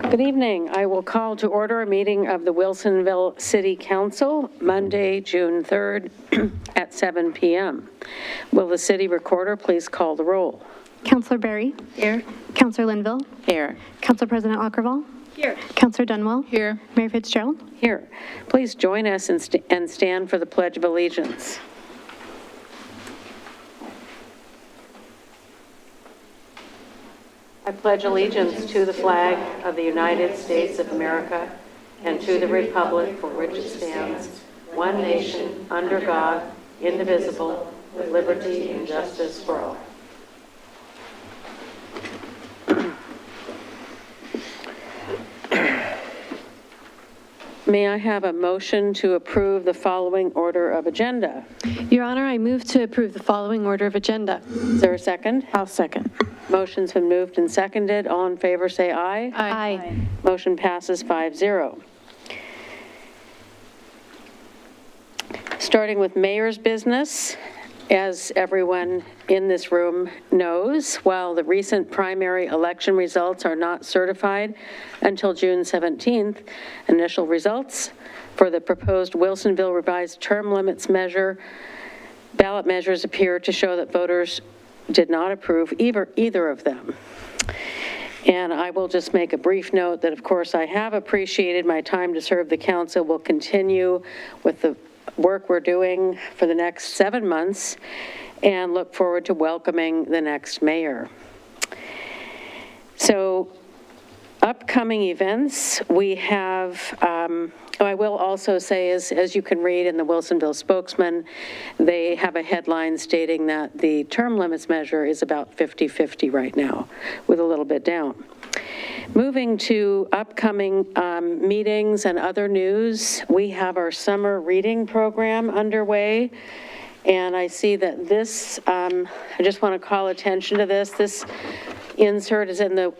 Good evening. I will call to order a meeting of the Wilsonville City Council, Monday, June 3rd at 7 p.m. Will the city recorder please call the roll? Councillor Berry. Here. Councillor Linville. Here. Council President Lockervall. Here. Councillor Dunwell. Here. Mayor Fitzgerald. Here. Please join us and stand for the Pledge of Allegiance. I pledge allegiance to the flag of the United States of America and to the republic for which it stands, one nation, under God, indivisible, with liberty and justice for all. May I have a motion to approve the following order of agenda? Your Honor, I move to approve the following order of agenda. Is there a second? I'll second. Motion's been moved and seconded. All in favor say aye. Aye. Motion passes 5-0. Starting with mayor's business, as everyone in this room knows, while the recent primary election results are not certified until June 17th, initial results for the proposed Wilsonville revised term limits ballot measures appear to show that voters did not approve either of them. And I will just make a brief note that, of course, I have appreciated my time to serve the council. Will continue with the work we're doing for the next 7 months and look forward to welcoming the next mayor. So, upcoming events, we have, I will also say, as you can read in the Wilsonville Spokesman, they have a headline stating that the term limits measure is about 50-50 right now, with a little bit down. Moving to upcoming meetings and other news, we have our summer reading program underway. And I see that this, I just want to call attention to this. This insert is in the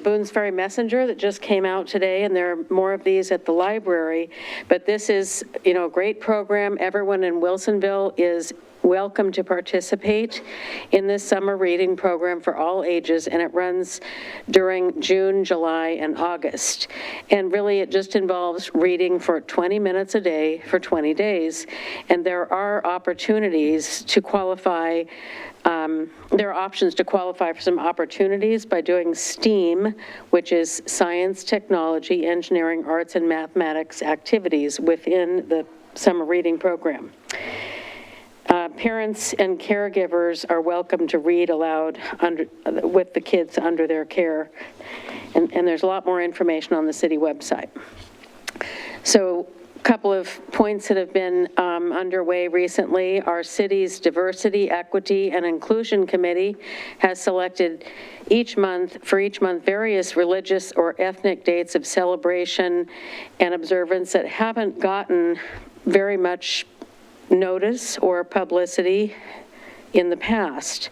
Boone's Ferry Messenger that just came out today, and there are more of these at the library. But this is, a great program. Everyone in Wilsonville is welcome to participate in this summer reading program for all ages, and it runs during June, July, and August. And really, it just involves reading for 20 minutes a day for 20 days. And there are opportunities to qualify. There are options to qualify for some opportunities by doing STEAM, which is science, technology, engineering, arts, and mathematics activities within the summer reading program. Parents and caregivers are welcome to read aloud with the kids under their care. And there's a lot more information on the city website. So a couple of points that have been underway recently. Our city's Diversity, Equity, and Inclusion Committee has selected each month various religious or ethnic dates of celebration and observance that haven't gotten very much notice or publicity in the past.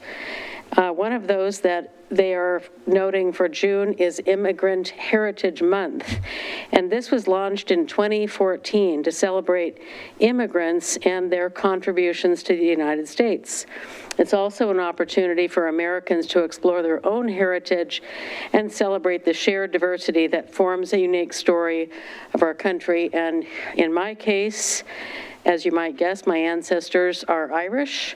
One of those that they are noting for June is Immigrant Heritage Month. And this was launched in 2014 to celebrate immigrants and their contributions to the United States. It's also an opportunity for Americans to explore their own heritage and celebrate the shared diversity that forms a unique story of our country. And in my case, as you might guess, my ancestors are Irish,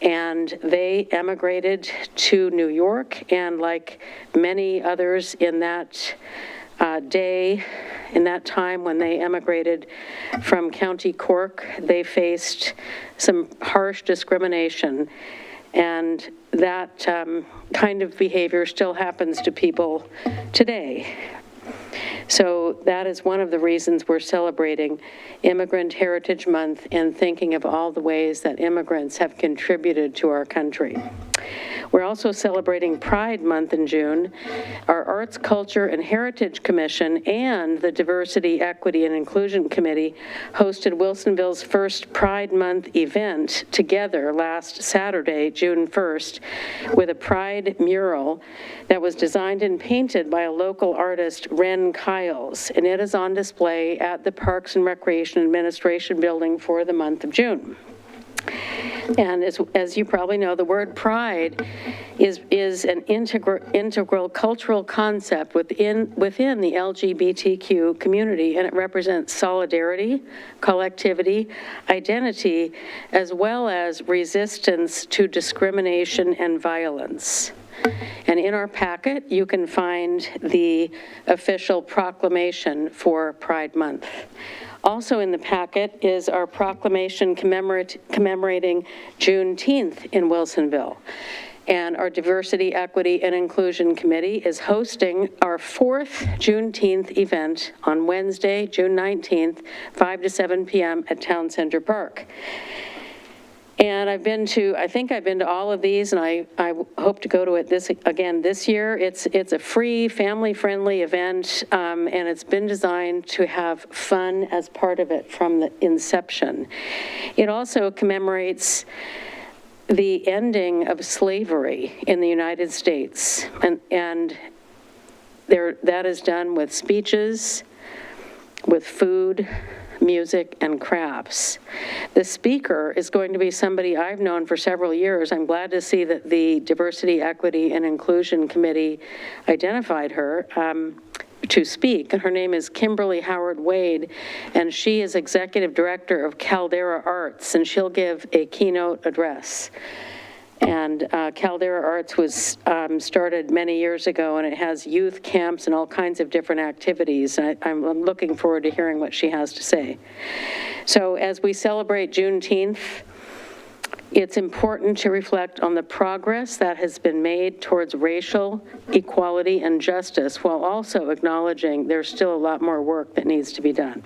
and they emigrated to New York, and like many others in that in that time when they emigrated from County Cork, they faced some harsh discrimination, and that kind of behavior still happens to people today. So that is one of the reasons we're celebrating Immigrant Heritage Month and thinking of all the ways that immigrants have contributed to our country. We're also celebrating Pride Month in June. Our Arts, Culture, and Heritage Commission and the Diversity, Equity, and Inclusion Committee hosted Wilsonville's first Pride Month event together last Saturday, June 1st, with a Pride mural that was designed and painted by a local artist, Ren Kiles, and it is on display at the Parks and Recreation Administration building for the month of June. And as you probably know, the word pride is an integral cultural concept within the LGBTQ community, and it represents solidarity, collectivity, identity, as well as resistance to discrimination and violence. And in our packet, you can find the official proclamation for Pride Month. Also in the packet is our proclamation commemorating Juneteenth in Wilsonville. And our Diversity, Equity, and Inclusion Committee is hosting our 4th Juneteenth event on Wednesday, June 19th, 5 to 7 p.m. at Town Center Park. And I think I've been to all of these, and I hope to go to it again this year. It's a free, family-friendly event, and it's been designed to have fun as part of it from the inception. It also commemorates the ending of slavery in the United States, and that is done with speeches, with food, music, and crafts. The speaker is going to be somebody I've known for several years. I'm glad to see that the Diversity, Equity, and Inclusion Committee identified her to speak. Her name is Kimberly Howard Wade, and she is Executive Director of Caldera Arts, and she'll give a keynote address. And Caldera Arts was started many years ago, and it has youth camps and all kinds of different activities. I'm looking forward to hearing what she has to say. So as we celebrate Juneteenth, it's important to reflect on the progress that has been made towards racial equality and justice, while also acknowledging there's still a lot more work that needs to be done.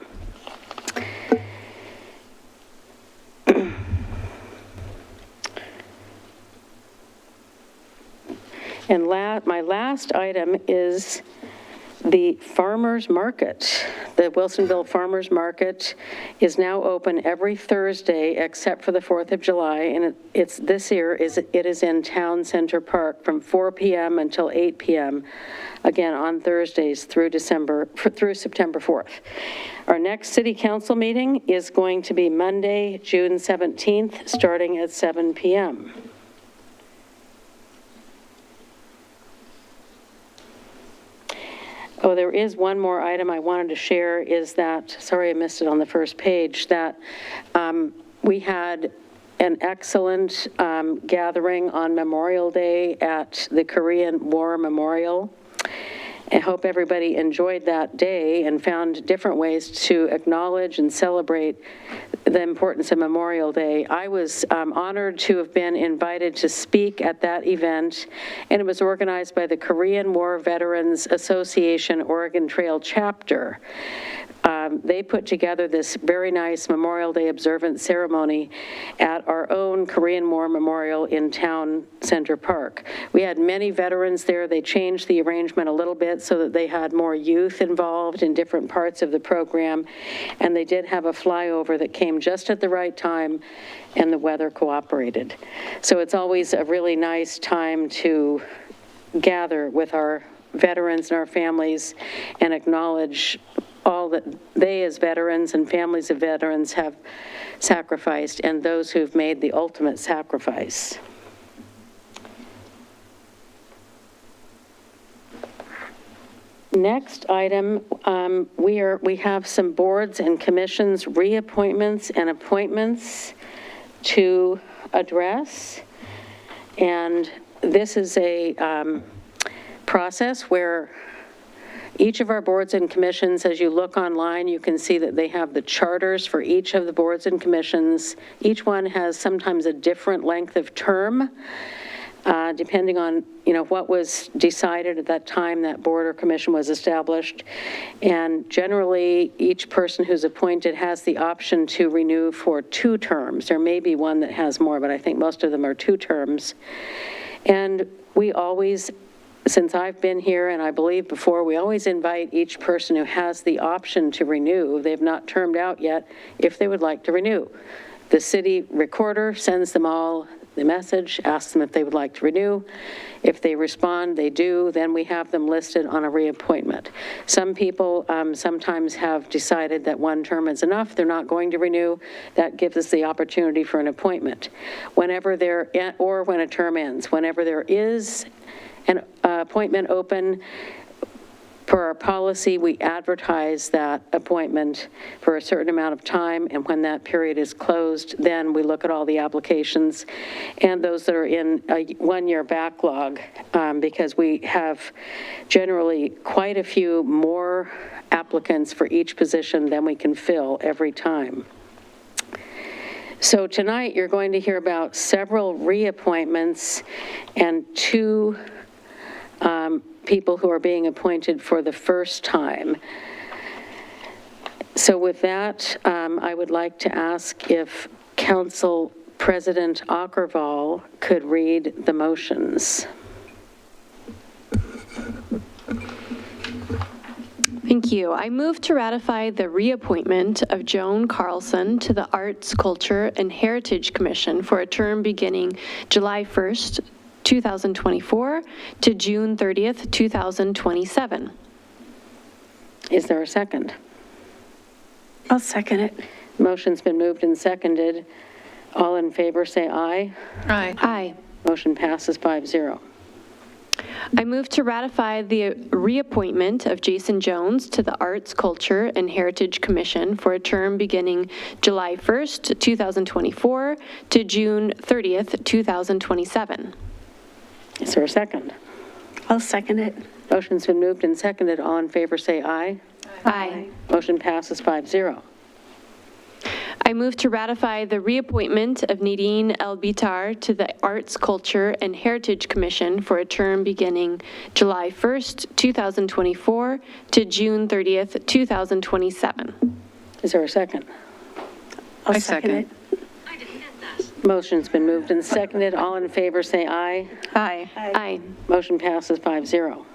And my last item is the farmers market. The Wilsonville Farmers Market is now open every Thursday except for the 4th of July, and this year it is in Town Center Park from 4 p.m. until 8 p.m. again on Thursdays through September 4th. Our next City Council meeting is going to be Monday, June 17th, starting at 7 p.m. Oh, there is one more item I wanted to share, is that, sorry I missed it on the first page, that we had an excellent gathering on Memorial Day at the Korean War Memorial. I hope everybody enjoyed that day and found different ways to acknowledge and celebrate the importance of Memorial Day. I was honored to have been invited to speak at that event, and it was organized by the Korean War Veterans Association Oregon Trail chapter. They put together this very nice Memorial Day observance ceremony at our own Korean War Memorial in Town Center Park. We had many veterans there. They changed the arrangement a little bit so that they had more youth involved in different parts of the program, and they did have a flyover that came just at the right time, and the weather cooperated. So it's always a really nice time to gather with our veterans and our families and acknowledge all that they as veterans and families of veterans have sacrificed, and those who've made the ultimate sacrifice. Next item, we have some boards and commissions reappointments and appointments to address, and this is a process where each of our boards and commissions, as you look online, you can see that they have the charters for each of the boards and commissions. Each one has sometimes a different length of term, depending on, what was decided at that time that board or commission was established. And generally, each person who's appointed has the option to renew for 2 terms. There may be one that has more, but I think most of them are 2 terms. And we always, since I've been here, and I believe before, we always invite each person who has the option to renew, they've not termed out yet, if they would like to renew. The city recorder sends them all the message, ask them if they would like to renew. If they respond, they do, then we have them listed on a reappointment. Some people sometimes have decided that one term is enough, they're not going to renew. That gives us the opportunity for an appointment. Whenever there, or when a term ends, whenever there is an appointment open, per our policy, we advertise that appointment for a certain amount of time, and when that period is closed, then we look at all the applications and those that are in a one-year backlog, because we have generally quite a few more applicants for each position than we can fill every time. So tonight, you're going to hear about several reappointments and two people who are being appointed for the first time. So with that, I would like to ask if Council President Ockervall could read the motions. Thank you. I move to ratify the reappointment of Joan Carlson to the Arts, Culture, and Heritage Commission for a term beginning July 1st, 2024 to June 30th, 2027. Is there a second? I'll second it. Motion's been moved and seconded. All in favor, say aye. Aye. Aye. Motion passes 5-0. I move to ratify the reappointment of Jason Jones to the Arts, Culture, and Heritage Commission for a term beginning July 1st, 2024 to June 30th, 2027. Is there a second? I'll second it. Motion's been moved and seconded. All in favor, say aye. Aye. Motion passes 5-0. I move to ratify the reappointment of Nadine El Bitar to the Arts, Culture, and Heritage Commission for a term beginning July 1st, 2024 to June 30th, 2027. Is there a second? I'll second it. Motion's been moved and seconded. All in favor, say aye. Aye. Aye. Motion passes 5-0.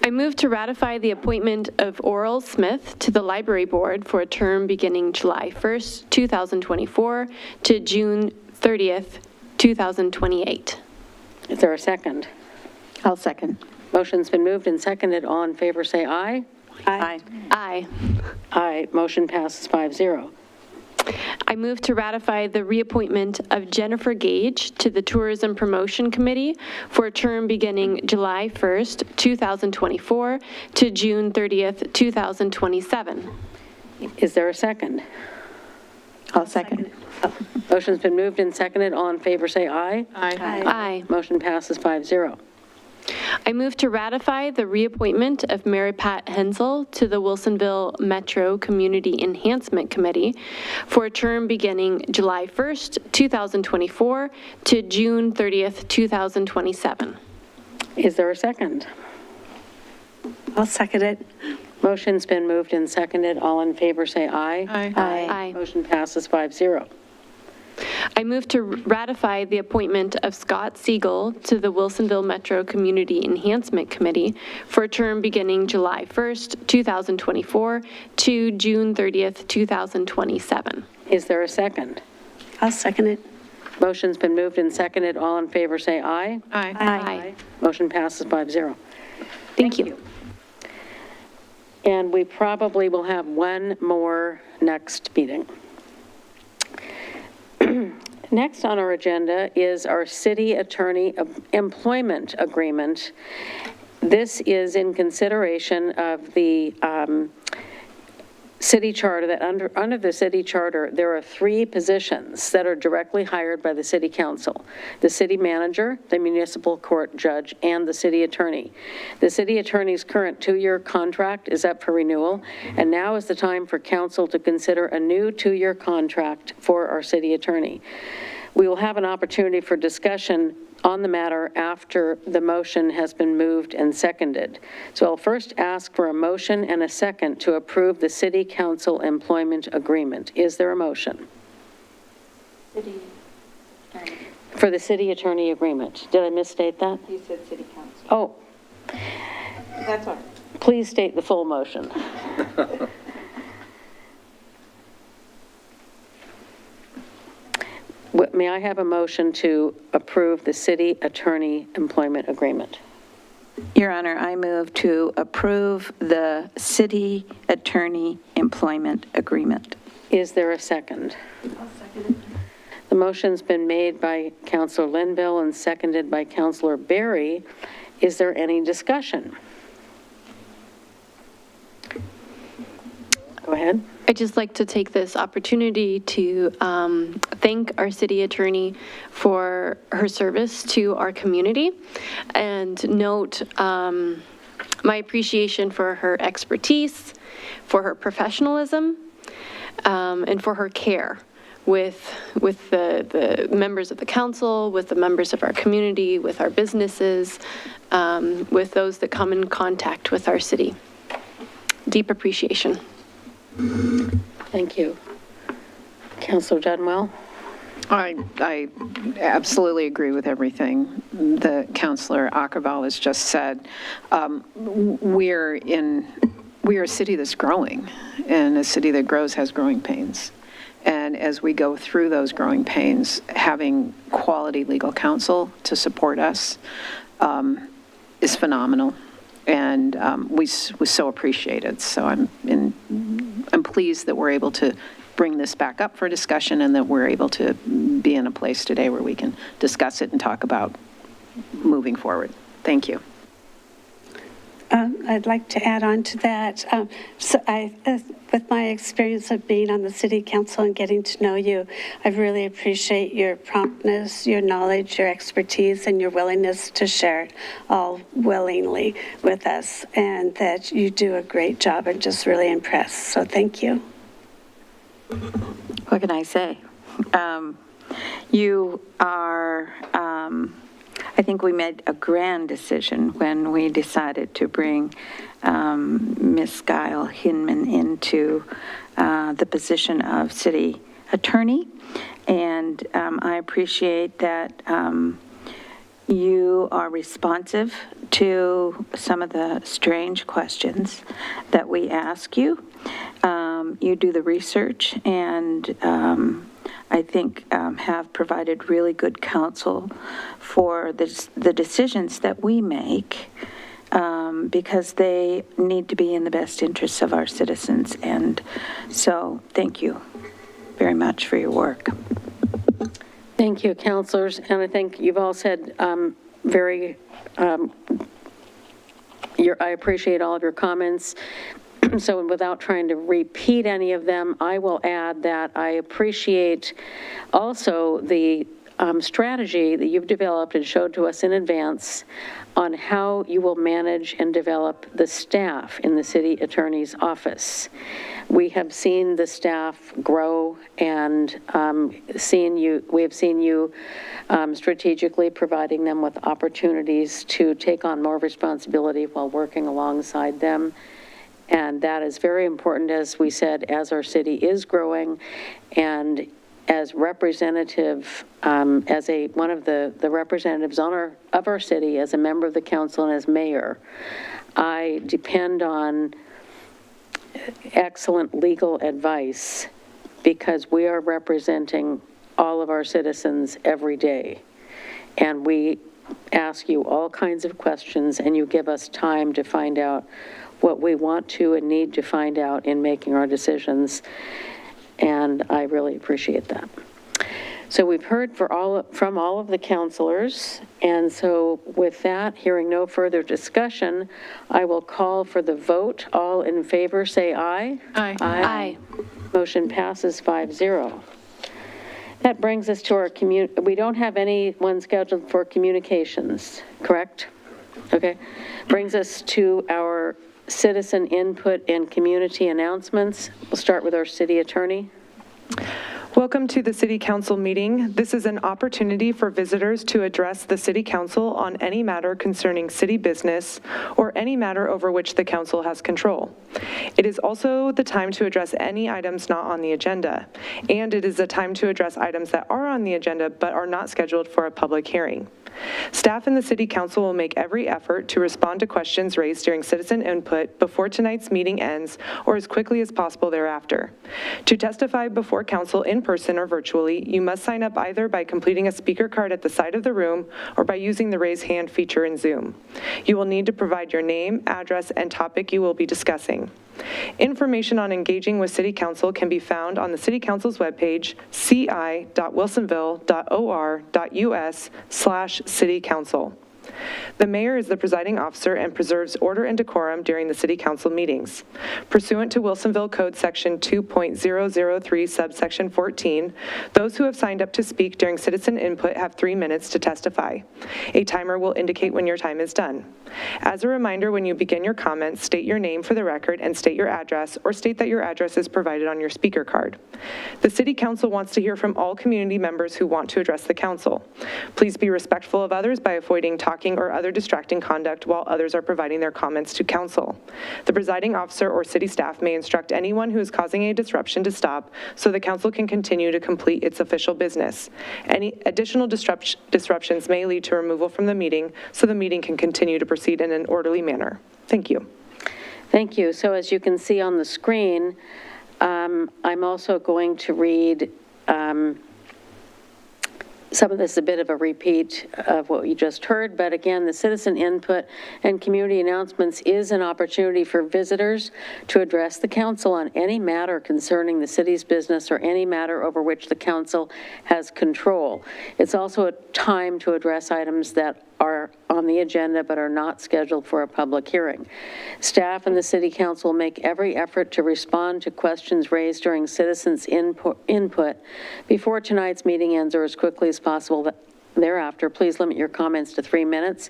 I move to ratify the appointment of Oral Smith to the Library Board for a term beginning July 1st, 2024 to June 30th, 2028. Is there a second? I'll second. Motion's been moved and seconded. All in favor, say aye. Aye. Aye. Aye. Motion passes 5-0. I move to ratify the reappointment of Jennifer Gage to the Tourism Promotion Committee for a term beginning July 1st, 2024 to June 30th, 2027. Is there a second? I'll second. Motion's been moved and seconded. All in favor, say aye. Aye. Motion passes 5-0. I move to ratify the reappointment of Mary Pat Hensel to the Wilsonville Metro Community Enhancement Committee for a term beginning July 1st, 2024 to June 30th, 2027. Is there a second? I'll second it. Motion's been moved and seconded. All in favor, say aye. Aye. Motion passes 5-0. I move to ratify the appointment of Scott Siegel to the Wilsonville Metro Community Enhancement Committee for a term beginning July 1st, 2024 to June 30th, 2027. Is there a second? I'll second it. Motion's been moved and seconded. All in favor, say aye. Aye. Motion passes 5-0. Thank you. And we probably will have one more next meeting. Next on our agenda is our city attorney employment agreement. This is in consideration of the city charter, that under the city charter, there are 3 positions that are directly hired by the city council: the city manager, the municipal court judge, and the city attorney. The city attorney's current 2-year contract is up for renewal, and now is the time for council to consider a new 2-year contract for our city attorney. We will have an opportunity for discussion on the matter after the motion has been moved and seconded. So I'll first ask for a motion and a second to approve the city council employment agreement. Is there a motion? For the city attorney agreement. Did I misstate that? You said city council. Oh, That's all right. please state the full motion. may I have a motion to approve the city attorney employment agreement? Your Honor, I move to approve the city attorney employment agreement. Is there a second? I'll second it. The motion's been made by Councilor Linville and seconded by Councilor Berry. Is there any discussion? Go ahead. I'd just like to take this opportunity to thank our city attorney for her service to our community and note my appreciation for her expertise, for her professionalism, and for her care with the members of the council, with the members of our community, with our businesses, with those that come in contact with our city. Deep appreciation. Thank you. Councilor Dunwell? I absolutely agree with everything the Councilor Ackerval has just said. We're a city that's growing, and a city that grows has growing pains. And as we go through those growing pains, having quality legal counsel to support us is phenomenal. And we so appreciate it. So I'm pleased that we're able to bring this back up for discussion and that we're able to be in a place today where we can discuss it and talk about moving forward. Thank you. I'd like to add on to that. With my experience of being on the city council and getting to know you, I really appreciate your promptness, your knowledge, your expertise, and your willingness to share it all willingly with us, and that you do a great job. I'm just really impressed, so thank you. What can I say? You are, I think we made a grand decision when we decided to bring Ms. Guile Hinman into the position of city attorney. And I appreciate that you are responsive to some of the strange questions that we ask you. You do the research and I think have provided really good counsel for the decisions that we make because they need to be in the best interests of our citizens. And so thank you very much for your work. Thank you, councilors. And I think you've all said I appreciate all of your comments. So without trying to repeat any of them, I will add that I appreciate also the strategy that you've developed and showed to us in advance on how you will manage and develop the staff in the city attorney's office. We have seen the staff grow and we have seen you strategically providing them with opportunities to take on more responsibility while working alongside them. And that is very important, as we said, as our city is growing, and as representative, as one of the representatives of our city, as a member of the council and as mayor, I depend on excellent legal advice because we are representing all of our citizens every day. And we ask you all kinds of questions, and you give us time to find out what we want to and need to find out in making our decisions, and I really appreciate that. So we've heard from all of the councilors, and so with that, hearing no further discussion, I will call for the vote. All in favor, say aye. Aye. Aye. Motion passes 5-0. That brings us to our we don't have anyone scheduled for communications, correct? Okay. Brings us to our citizen input and community announcements. We'll start with our city attorney. Welcome to the City Council meeting. This is an opportunity for visitors to address the City Council on any matter concerning city business or any matter over which the council has control. It is also the time to address any items not on the agenda, and it is the time to address items that are on the agenda but are not scheduled for a public hearing. Staff and the City Council will make every effort to respond to questions raised during citizen input before tonight's meeting ends or as quickly as possible thereafter. To testify before Council in person or virtually, you must sign up either by completing a speaker card at the side of the room or by using the raise hand feature in Zoom. You will need to provide your name, address, and topic you will be discussing. Information on engaging with City Council can be found on the City Council's webpage, ci.wilsonville.or.us/citycouncil. The mayor is the presiding officer and preserves order and decorum during the City Council meetings. Pursuant to Wilsonville Code Section 2.003, subsection 14, those who have signed up to speak during citizen input have 3 minutes to testify. A timer will indicate when your time is done. As a reminder, when you begin your comments, state your name for the record and state your address, or state that your address is provided on your speaker card. The City Council wants to hear from all community members who want to address the council. Please be respectful of others by avoiding talking or other distracting conduct while others are providing their comments to council. The presiding officer or city staff may instruct anyone who is causing a disruption to stop so the council can continue to complete its official business. Any additional disruptions may lead to removal from the meeting so the meeting can continue to proceed in an orderly manner. Thank you. Thank you. So as you can see on the screen, I'm also going to read some of this is a bit of a repeat of what you just heard, but again, the citizen input and community announcements is an opportunity for visitors to address the council on any matter concerning the city's business or any matter over which the council has control. It's also a time to address items that are on the agenda but are not scheduled for a public hearing. Staff and the City Council make every effort to respond to questions raised during citizens' input before tonight's meeting ends or as quickly as possible thereafter. Please limit your comments to 3 minutes.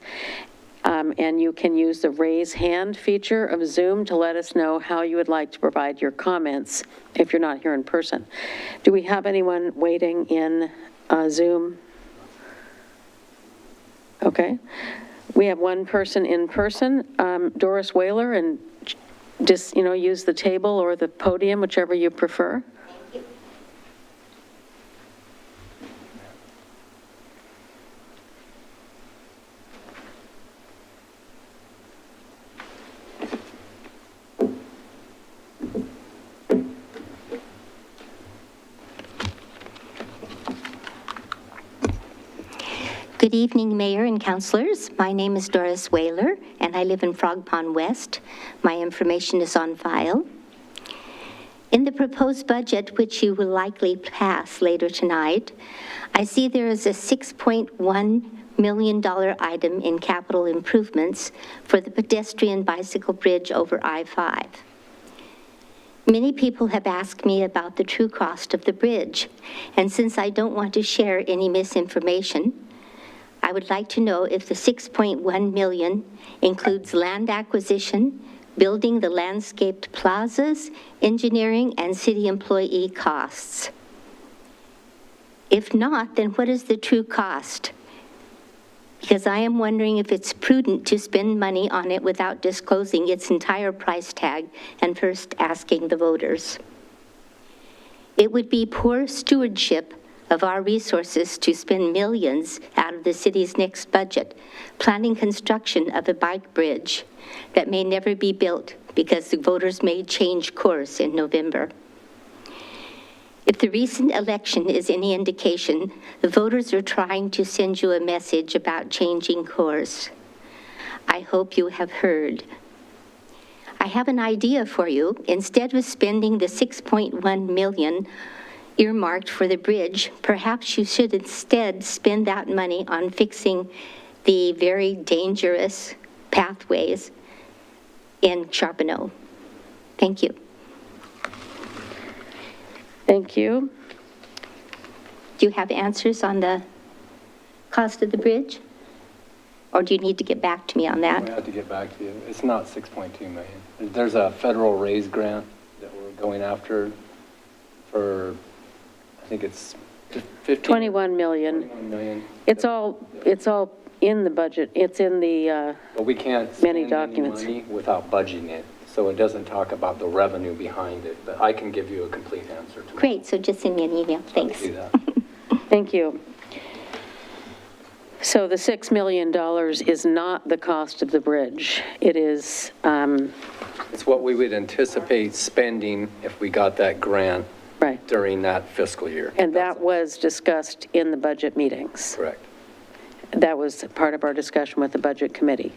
And you can use the raise hand feature of Zoom to let us know how you would like to provide your comments if you're not here in person. Do we have anyone waiting in Zoom? Okay. We have one person in person, Doris Whaler, and just, use the table or the podium, whichever you prefer. Good evening, Mayor and Councilors. My name is Doris Whaler, and I live in Frog Pond West. My information is on file. In the proposed budget, which you will likely pass later tonight, I see there is a $6.1 million item in capital improvements for the pedestrian bicycle bridge over I-5. Many people have asked me about the true cost of the bridge, and since I don't want to share any misinformation, I would like to know if the $6.1 million includes land acquisition, building the landscaped plazas, engineering, and city employee costs. If not, then what is the true cost? Because I am wondering if it's prudent to spend money on it without disclosing its entire price tag and first asking the voters. It would be poor stewardship of our resources to spend millions out of the city's next budget planning construction of a bike bridge that may never be built because the voters may change course in November. If the recent election is any indication, the voters are trying to send you a message about changing course. I hope you have heard. I have an idea for you. Instead of spending the $6.1 million earmarked for the bridge, perhaps you should instead spend that money on fixing the very dangerous pathways in Charbonneau. Thank you. Thank you. Do you have answers on the cost of the bridge? Or do you need to get back to me on that? I have to get back to you. It's not 6.2 million. There's a federal raise grant that we're going after for, I think it's 15. 21 million. 21 million. It's all in the budget. It's in the But we can't many spend documents. any money without budgeting it. So it doesn't talk about the revenue behind it, but I can give you a complete answer to it. Great, so just send me an email. Thanks. Do that. Thank you. So the $6 million is not the cost of the bridge. It is, It's what we would anticipate spending if we got that grant right. during that fiscal year. And that was discussed in the budget meetings. Correct. That was part of our discussion with the Budget Committee.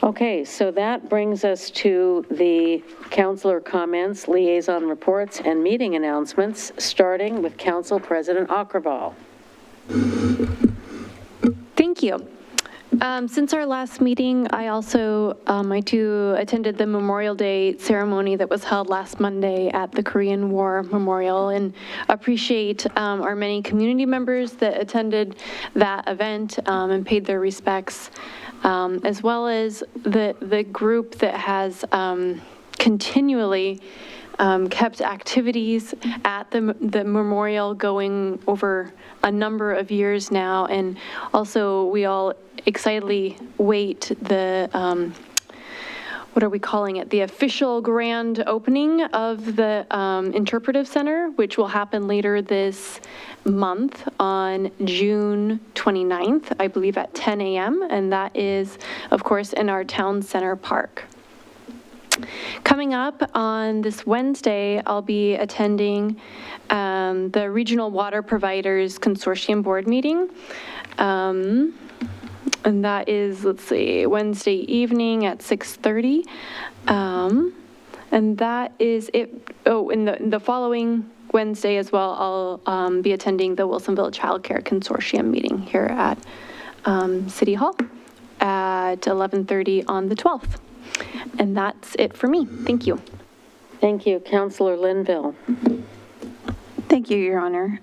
Okay, so that brings us to the counselor comments, liaison reports, and meeting announcements, starting with Council President Akkerval. Thank you. Since our last meeting, I also, I too attended the Memorial Day ceremony that was held last Monday at the Korean War Memorial, and appreciate our many community members that attended that event and paid their respects, as well as the group that has continually kept activities at the memorial going over a number of years now, and also we all excitedly wait the, what are we calling it? The official grand opening of the Interpretive Center, which will happen later this month on June 29th, I believe at 10 a.m., and that is, of course, in our town center park. Coming up on this Wednesday, I'll be attending the Regional Water Providers Consortium Board meeting. And that is, let's see, Wednesday evening at 6:30. And that is it. Oh, in the following Wednesday as well, I'll be attending the Wilsonville Child Care Consortium meeting here at City Hall at 11:30 on the 12th. And that's it for me. Thank you. Thank you. Councilor Linville. Thank you, Your Honor.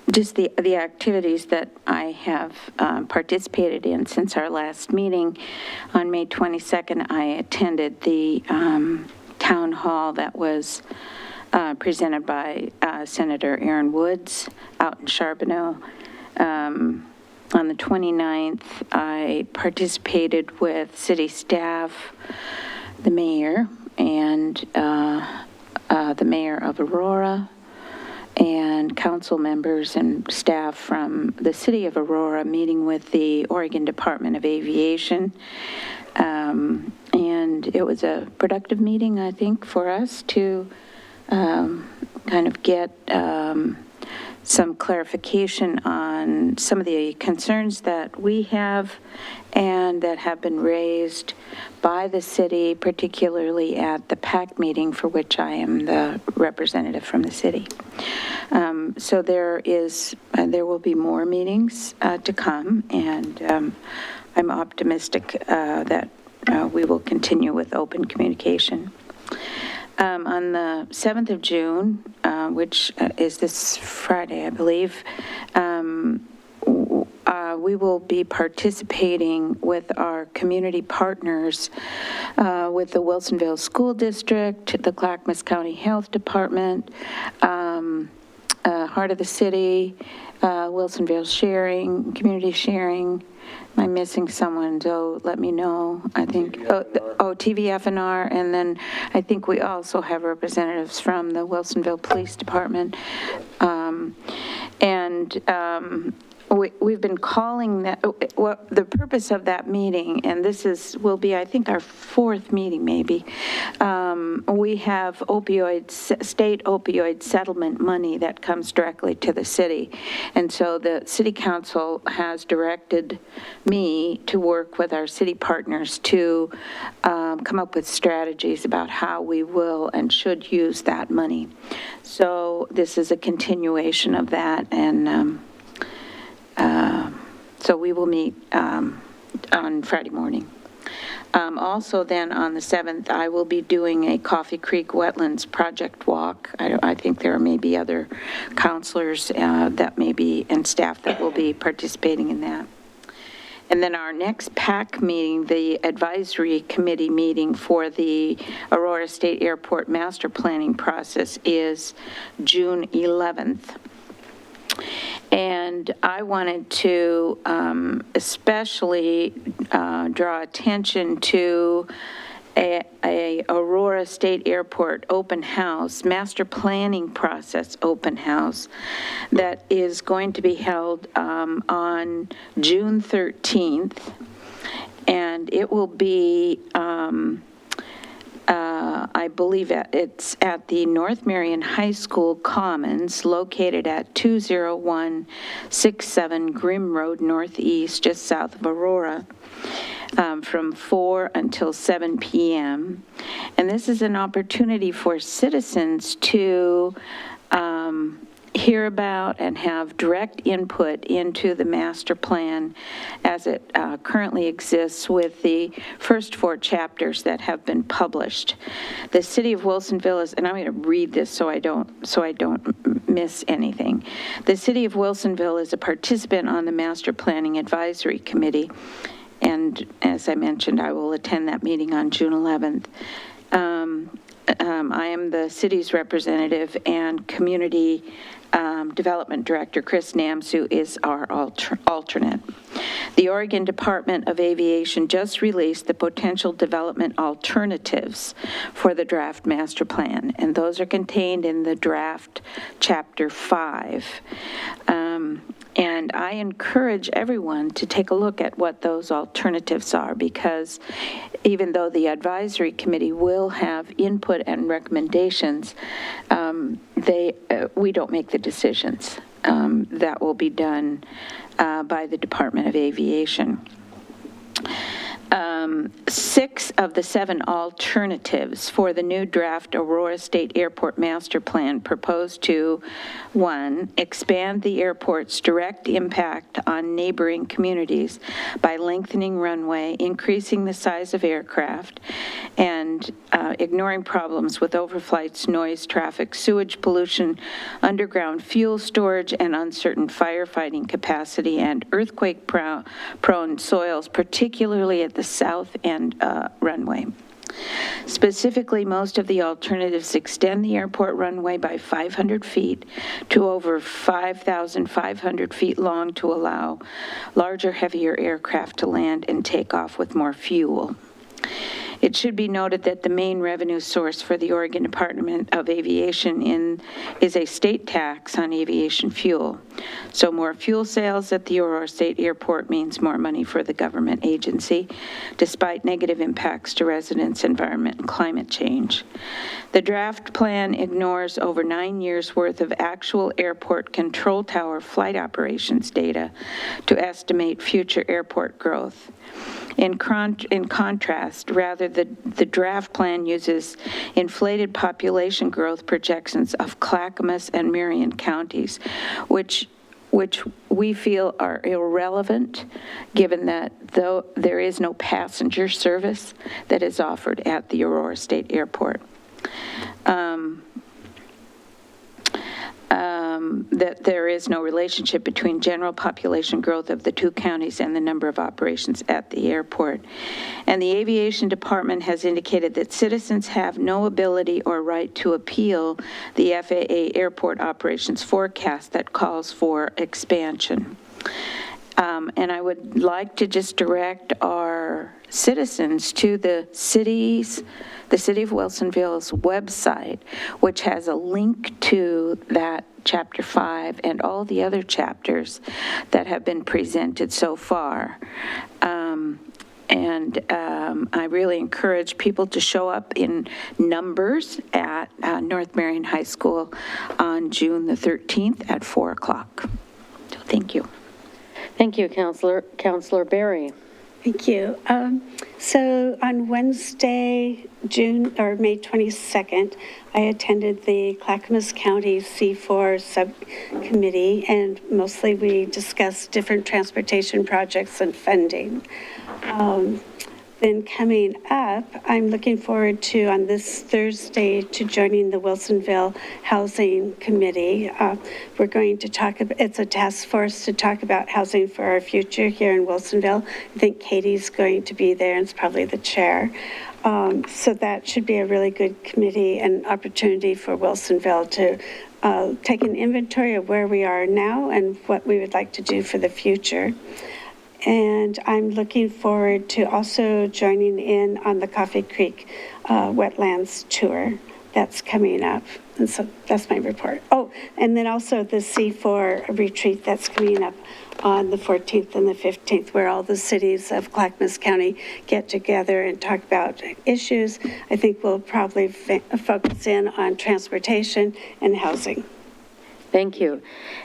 Just the activities that I have participated in since our last meeting. On May 22nd, I attended the town hall that was presented by Senator Aaron Woods out in Charbonneau. On the 29th, I participated with city staff, the mayor, and the mayor of Aurora, and council members and staff from the city of Aurora, meeting with the Oregon Department of Aviation. And it was a productive meeting, I think, for us to kind of get some clarification on some of the concerns that we have and that have been raised by the city, particularly at the PAC meeting, for which I am the representative from the city. So there will be more meetings to come, and I'm optimistic that we will continue with open communication. On the 7th of June, which is this Friday, I believe, we will be participating with our community partners with the Wilsonville School District, the Clackamas County Health Department, Heart of the City, Wilsonville Sharing, Community Sharing. Am I missing someone? So let me know. I think, TVFNR, and then I think we also have representatives from the Wilsonville Police Department. We've been calling that, the purpose of that meeting, and this will be, I think, our fourth meeting maybe. We have state opioid settlement money that comes directly to the city. And so the city council has directed me to work with our city partners to come up with strategies about how we will and should use that money. So this is a continuation of that, and so we will meet on Friday morning. Also then on the 7th, I will be doing a Coffee Creek Wetlands Project walk. I think there may be other counselors that may be, and staff that will be participating in that. And then our next PAC meeting, the advisory committee meeting for the Aurora State Airport Master Planning process, is June 11th. And I wanted to especially draw attention to a Aurora State Airport open house, master planning process open house, that is going to be held on June 13th, and it will be, I believe it's at the North Marion High School Commons, located at 20167 Grimm Road Northeast, just south of Aurora, from 4 until 7 p.m. And this is an opportunity for citizens to hear about and have direct input into the master plan as it currently exists, with the first 4 chapters that have been published. The city of Wilsonville is, and I'm going to read this so I don't miss anything. The city of Wilsonville is a participant on the Master Planning Advisory Committee, and as I mentioned, I will attend that meeting on June 11th. I am the city's representative, and Community Development Director Chris Namsu is our alternate. The Oregon Department of Aviation just released the potential development alternatives for the draft master plan, and those are contained in the draft Chapter 5. And I encourage everyone to take a look at what those alternatives are, because even though the advisory committee will have input and recommendations, we don't make the decisions. That will be done by the Department of Aviation. 6 of the 7 alternatives for the new draft Aurora State Airport Master Plan propose to, 1, expand the airport's direct impact on neighboring communities by lengthening runway, increasing the size of aircraft, and ignoring problems with overflights, noise, traffic, sewage pollution, underground fuel storage, and uncertain firefighting capacity, and earthquake-prone soils, particularly at the south end runway. Specifically, most of the alternatives extend the airport runway by 500 feet to over 5,500 feet long to allow larger, heavier aircraft to land and take off with more fuel. It should be noted that the main revenue source for the Oregon Department of Aviation is a state tax on aviation fuel. So more fuel sales at the Aurora State Airport means more money for the government agency, despite negative impacts to residents, environment, and climate change. The draft plan ignores over 9 years' worth of actual airport control tower flight operations data to estimate future airport growth. In contrast, rather, the draft plan uses inflated population growth projections of Clackamas and Marion counties, which we feel are irrelevant, given that though there is no passenger service that is offered at the Aurora State Airport. That there is no relationship between general population growth of the 2 counties and the number of operations at the airport. And the Aviation Department has indicated that citizens have no ability or right to appeal the FAA airport operations forecast that calls for expansion. And I would like to just direct our citizens to the City of Wilsonville's website, which has a link to that Chapter 5 and all the other chapters that have been presented so far. I really encourage people to show up in numbers at North Marion High School on June the 13th at 4 o'clock. So thank you. Thank you, Councillor Berry. Thank you. So on Wednesday, May 22nd, I attended the Clackamas County C4 subcommittee, and mostly we discussed different transportation projects and funding. Then coming up, I'm looking forward to, on this Thursday, to joining the Wilsonville Housing Committee. We're going to talk about, it's a task force to talk about housing for our future here in Wilsonville. I think Katie's going to be there and is probably the chair. So that should be a really good committee and opportunity for Wilsonville to take an inventory of where we are now and what we would like to do for the future. And I'm looking forward to also joining in on the Coffee Creek Wetlands Tour that's coming up. And so that's my report. Oh, and then also the C4 retreat that's coming up on the 14th and the 15th, where all the cities of Clackamas County get together and talk about issues. I think we'll probably focus in on transportation and housing. Thank you.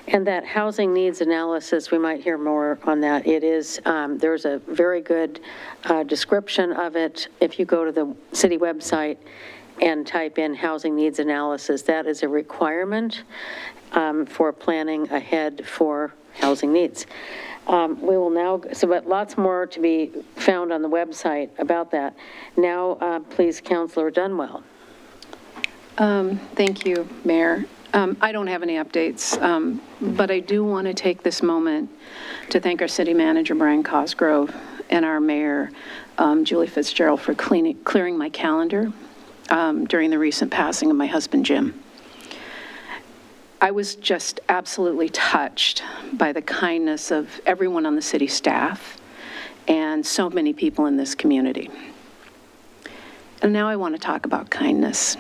And that housing needs analysis, we might hear more on that. It is, there's a very good description of it. If you go to the city website and type in housing needs analysis, that is a requirement for planning ahead for housing needs. We will now, but lots more to be found on the website about that. Now, please, Councillor Dunwell. Thank you, Mayor. I don't have any updates, but I do want to take this moment to thank our city manager, Brian Cosgrove, and our mayor, Julie Fitzgerald, for clearing my calendar during the recent passing of my husband, Jim. I was just absolutely touched by the kindness of everyone on the city staff and so many people in this community. And now I want to talk about kindness.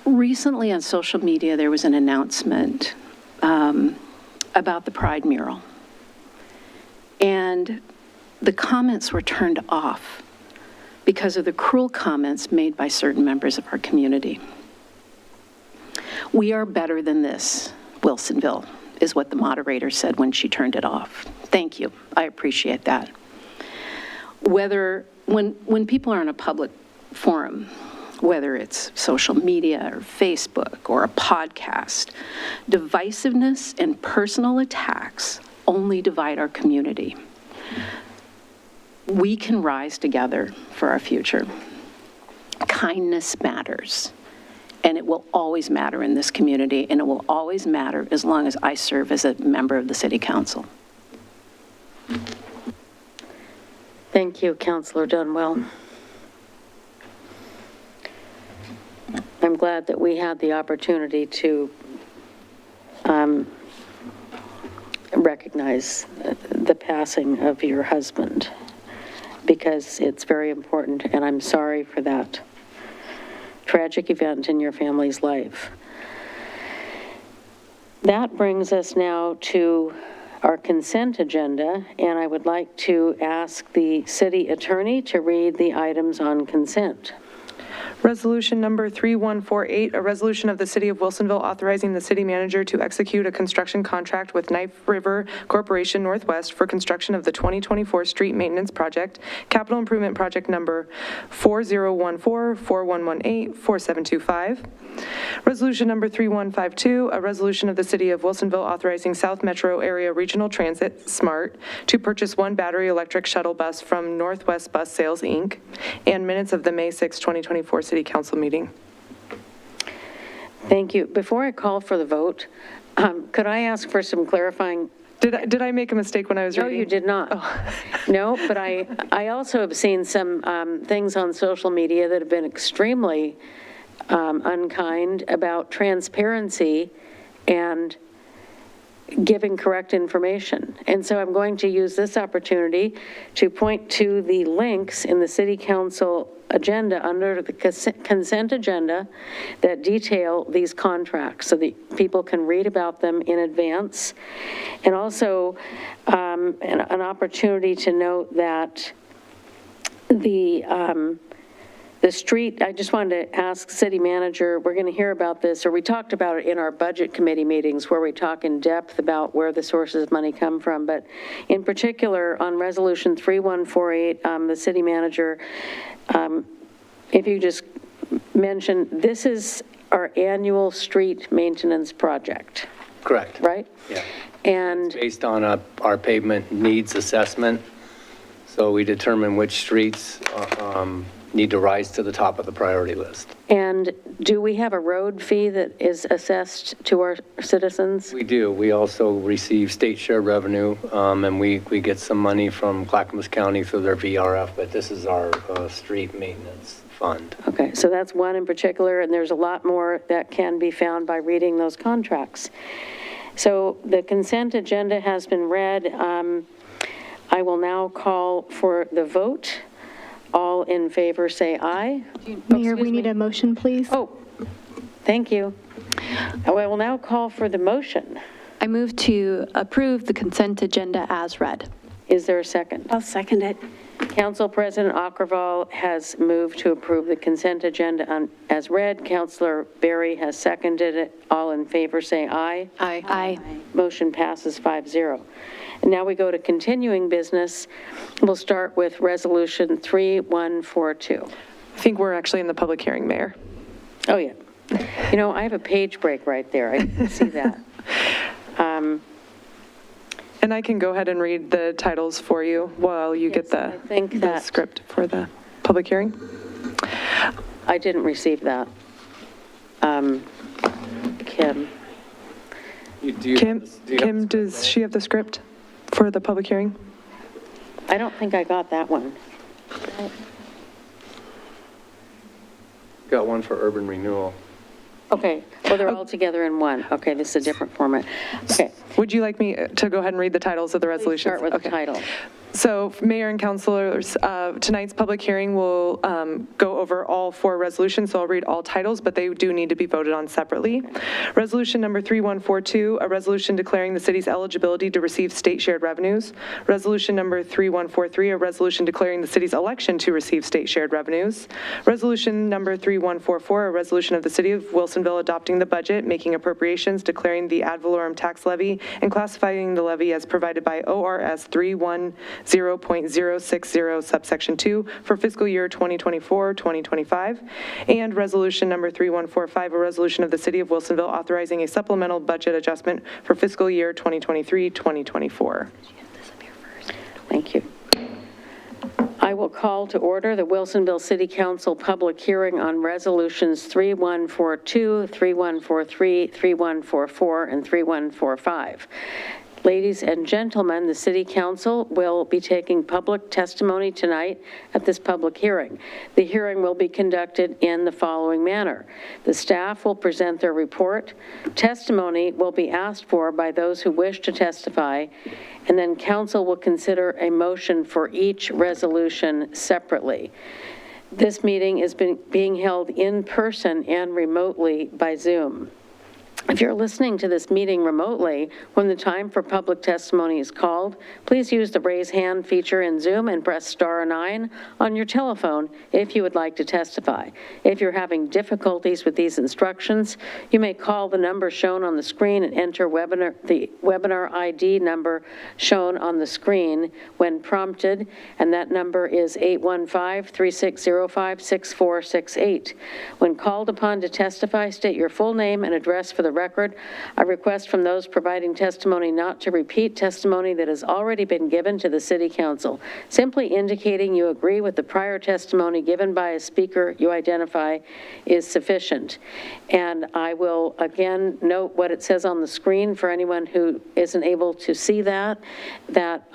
Recently on social media, there was an announcement about the Pride mural. And the comments were turned off because of the cruel comments made by certain members of our community. We are better than this, Wilsonville, is what the moderator said when she turned it off. Thank you. I appreciate that. When people are in a public forum, whether it's social media or Facebook or a podcast, divisiveness and personal attacks only divide our community. We can rise together for our future. Kindness matters, and it will always matter in this community, and it will always matter as long as I serve as a member of the City Council. Thank you, Councillor Dunwell. I'm glad that we had the opportunity to recognize the passing of your husband, because it's very important, and I'm sorry for that tragic event in your family's life. That brings us now to our consent agenda, and I would like to ask the city attorney to read the items on consent. Resolution number 3148, a resolution of the City of Wilsonville authorizing the city manager to execute a construction contract with Knife River Corporation Northwest for construction of the 2024 street maintenance project, capital improvement project number 4014-4118-4725. Resolution number 3152, a resolution of the City of Wilsonville authorizing South Metro Area Regional Transit SMART to purchase one battery electric shuttle bus from Northwest Bus Sales, Inc., and minutes of the May 6, 2024 City Council meeting. Thank you. Before I call for the vote, could I ask for some clarifying? Did I make a mistake when I was reading? No, you did not. Oh. No, but I also have seen some things on social media that have been extremely unkind about transparency and giving correct information. And so I'm going to use this opportunity to point to the links in the City Council agenda under the consent agenda that detail these contracts so that people can read about them in advance. And also an opportunity to note that the street, I just wanted to ask city manager, we're going to hear about this, or we talked about it in our budget committee meetings where we talk in depth about where the sources of money come from, but in particular on resolution 3148, the city manager, if you just mention, this is our annual street maintenance project. Correct. Right? Yeah. And it's based on our pavement needs assessment. So we determine which streets need to rise to the top of the priority list. And do we have a road fee that is assessed to our citizens? We do. We also receive state share revenue, and we get some money from Clackamas County through their VRF, but this is our street maintenance fund. Okay, so that's one in particular, and there's a lot more that can be found by reading those contracts. So the consent agenda has been read. I will now call for the vote. All in favor, say aye. Mayor, we need a motion, please. Oh, thank you. I will now call for the motion. I move to approve the consent agenda as read. Is there a second? I'll second it. Council President Akkerval has moved to approve the consent agenda as read. Councilor Berry has seconded it. All in favor, say aye. Aye. Aye. Motion passes 5-0. And now we go to continuing business. We'll start with Resolution 3142. I think we're actually in the public hearing, Mayor. Oh, yeah. You know, I have a page break right there. I can see that. And I can go ahead and read the titles for you while you get I think the that- script for the public hearing. I didn't receive that. Kim. Kim, does she have the script for the public hearing? I don't think I got that one. Got one for urban renewal. Okay, well, they're all together in one. Okay, this is a different format. Okay, Would you like me to go ahead and read the titles of the resolutions? start with the Okay. title. So, Mayor and councilors, tonight's public hearing will go over all 4 resolutions, so I'll read all titles, but they do need to be voted on separately. Resolution number 3142, a resolution declaring the city's eligibility to receive state shared revenues. Resolution number 3143, a resolution declaring the city's election to receive state shared revenues. Resolution number 3144, a resolution of the city of Wilsonville adopting the budget, making appropriations, declaring the ad valorem tax levy, and classifying the levy as provided by ORS 310.060 subsection 2 for fiscal year 2024-2025, and resolution number 3145, a resolution of the city of Wilsonville authorizing a supplemental budget adjustment for fiscal year 2023-2024. Thank you. I will call to order the Wilsonville City Council public hearing on resolutions 3142, 3143, 3144, and 3145. Ladies and gentlemen, the City Council will be taking public testimony tonight at this public hearing. The hearing will be conducted in the following manner. The staff will present their report. Testimony will be asked for by those who wish to testify, and then council will consider a motion for each resolution separately. This meeting is being held in person and remotely by Zoom. If you're listening to this meeting remotely, when the time for public testimony is called, please use the raise hand feature in Zoom and press *9 on your telephone if you would like to testify. If you're having difficulties with these instructions, you may call the number shown on the screen and enter the webinar ID number shown on the screen when prompted, and that number is 815-3605-6468. When called upon to testify, state your full name and address for the record. I request from those providing testimony not to repeat testimony that has already been given to the City Council. Simply indicating you agree with the prior testimony given by a speaker you identify is sufficient. And I will again note what it says on the screen for anyone who isn't able to see that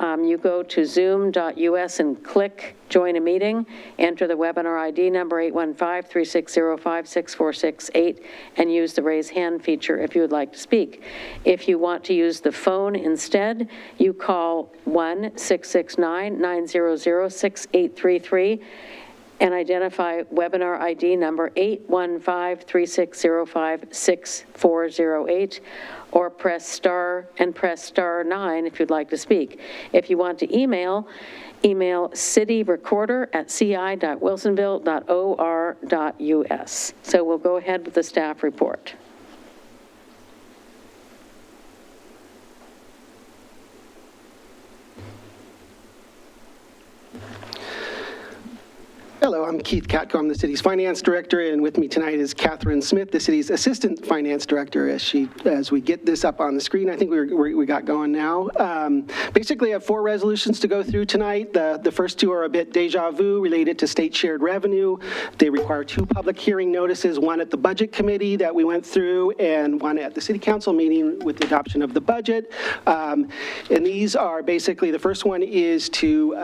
you go to zoom.us and click Join a Meeting, enter the webinar ID number 815-3605-6468, and use the raise hand feature if you would like to speak. If you want to use the phone instead, you call 1-669-900-6833 and identify webinar ID number 815-3605-6408, or press *9 if you'd like to speak. If you want to email cityrecorder@ci.wilsonville.or.us. So we'll go ahead with the staff report. Hello, I'm Keith Katko. I'm the city's finance director, and with me tonight is Catherine Smith, the city's assistant finance director. As we get this up on the screen, I think we got going now. Basically, I have 4 resolutions to go through tonight. The first 2 are a bit deja vu related to state shared revenue. They require 2 public hearing notices, one at the budget committee that we went through, and one at the city council meeting with the adoption of the budget. And these are basically, the first one is to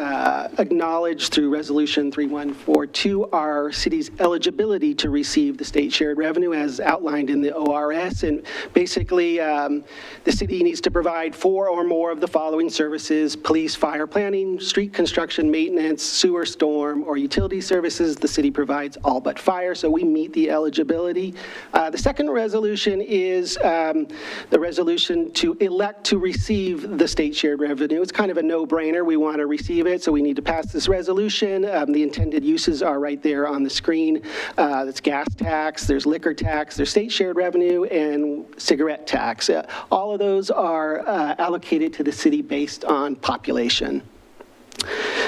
acknowledge through resolution 3142 2024-24-2 our city's eligibility to receive the state shared revenue as outlined in the ORS. And basically, the city needs to provide 4 or more of the following services: police, fire, planning, street construction, maintenance, sewer, storm, or utility services. The city provides all but fire, so we meet the eligibility. The second resolution is the resolution to elect to receive the state shared revenue. It's kind of a no-brainer. We want to receive it, so we need to pass this resolution. The intended uses are right there on the screen. That's gas tax, there's liquor tax, there's state shared revenue, and cigarette tax. All of those are allocated to the city based on population.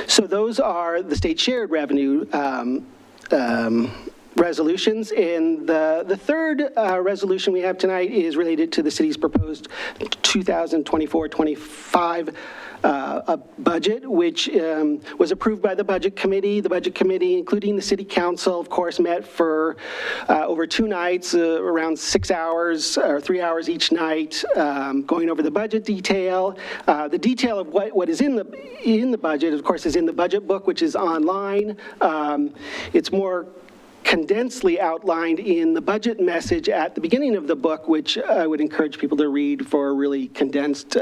So those are the state shared revenue resolutions. And the third resolution we have tonight is related to the city's proposed 2024-25 budget, which was approved by the Budget Committee. The Budget Committee, including the City Council, of course, met for over 2 nights, around 6 hours or 3 hours each night, going over the budget detail. The detail of what is in the budget, of course, is in the budget book, which is online. It's more condensedly outlined in the budget message at the beginning of the book, which I would encourage people to read for a really condensed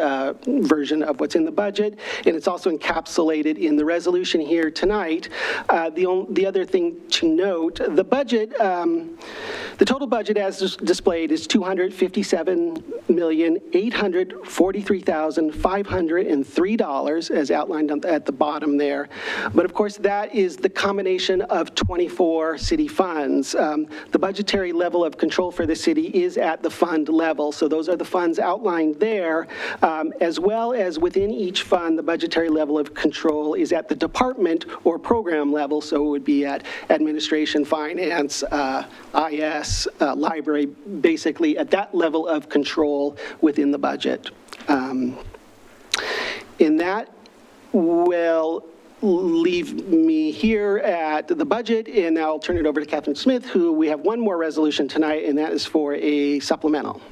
version of what's in the budget. And it's also encapsulated in the resolution here tonight. The other thing to note, the budget, the total budget as displayed is $257,843,503, as outlined at the bottom there. But of course, that is the combination of 24 city funds. The budgetary level of control for the city is at the fund level, so those are the funds outlined there, as well as within each fund, the budgetary level of control is at the department or program level, so it would be at administration, finance, IS, library, basically at that level of control within the budget. And that will leave me here at the budget, and I'll turn it over to Catherine Smith, who we have one more resolution tonight, and that is for a supplemental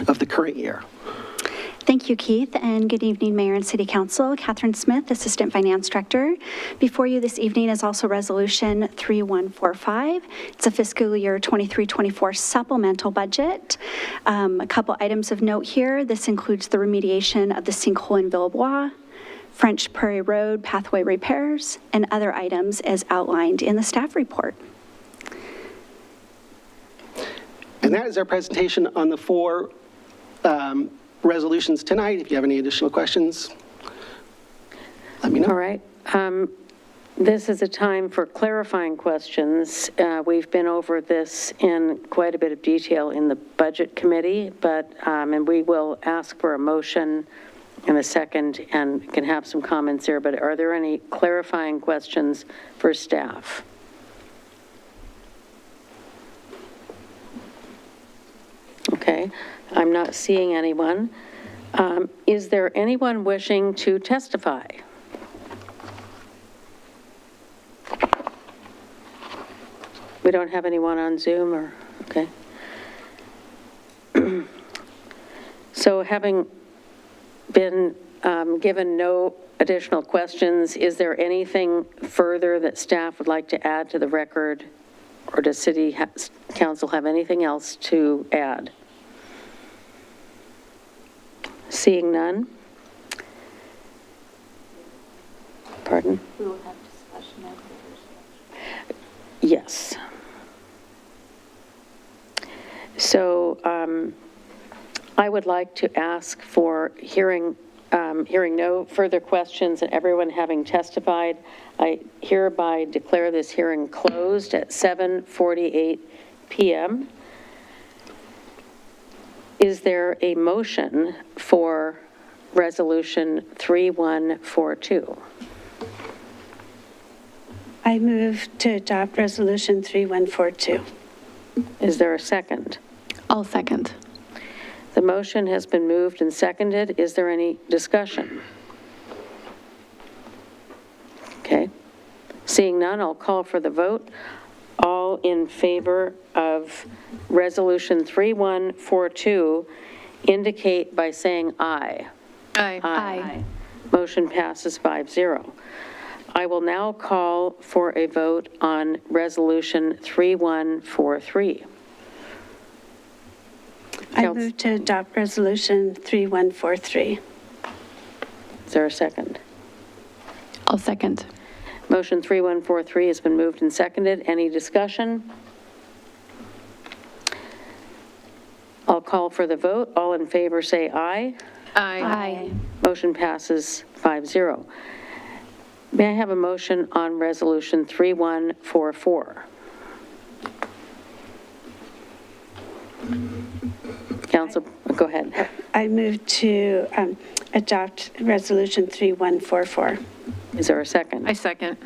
of the current year. Thank you, Keith, and good evening, Mayor and City Council. Catherine Smith, Assistant Finance Director. Before you this evening is also Resolution 3145. It's a fiscal year 23-24 supplemental budget. A couple items of note here. This includes the remediation of the sinkhole in Villebois, French Prairie Road pathway repairs, and other items as outlined in the staff report. And that is our presentation on the 4 resolutions tonight. If you have any additional questions, let me know. All right. This is a time for clarifying questions. We've been over this in quite a bit of detail in the Budget Committee, but and we will ask for a motion in a second and can have some comments there, but are there any clarifying questions for staff? Okay, I'm not seeing anyone. Is there anyone wishing to testify? We don't have anyone on Zoom or, okay. So having been given no additional questions, is there anything further that staff would like to add to the record, or does City Council have anything else to add? Seeing none? Pardon? We will have discussion afterwards. Yes. So I would like to ask for hearing no further questions and everyone having testified, I hereby declare this hearing closed at 7:48 p.m. Is there a motion for Resolution 3142? I move to adopt Resolution 3142. Is there a second? I'll second. The motion has been moved and seconded. Is there any discussion? Okay. Seeing none, I'll call for the vote. All in favor of Resolution 3142 indicate by saying aye. Aye. Aye. Motion passes 5-0. I will now call for a vote on Resolution 3143. I move to adopt Resolution 3143. Is there a second? I'll second. Motion 3143 has been moved and seconded. Any discussion? I'll call for the vote. All in favor say aye. Aye. Motion passes 5-0. May I have a motion on Resolution 3144? Council, go ahead. I move to adopt Resolution 3144. Is there a second? I second.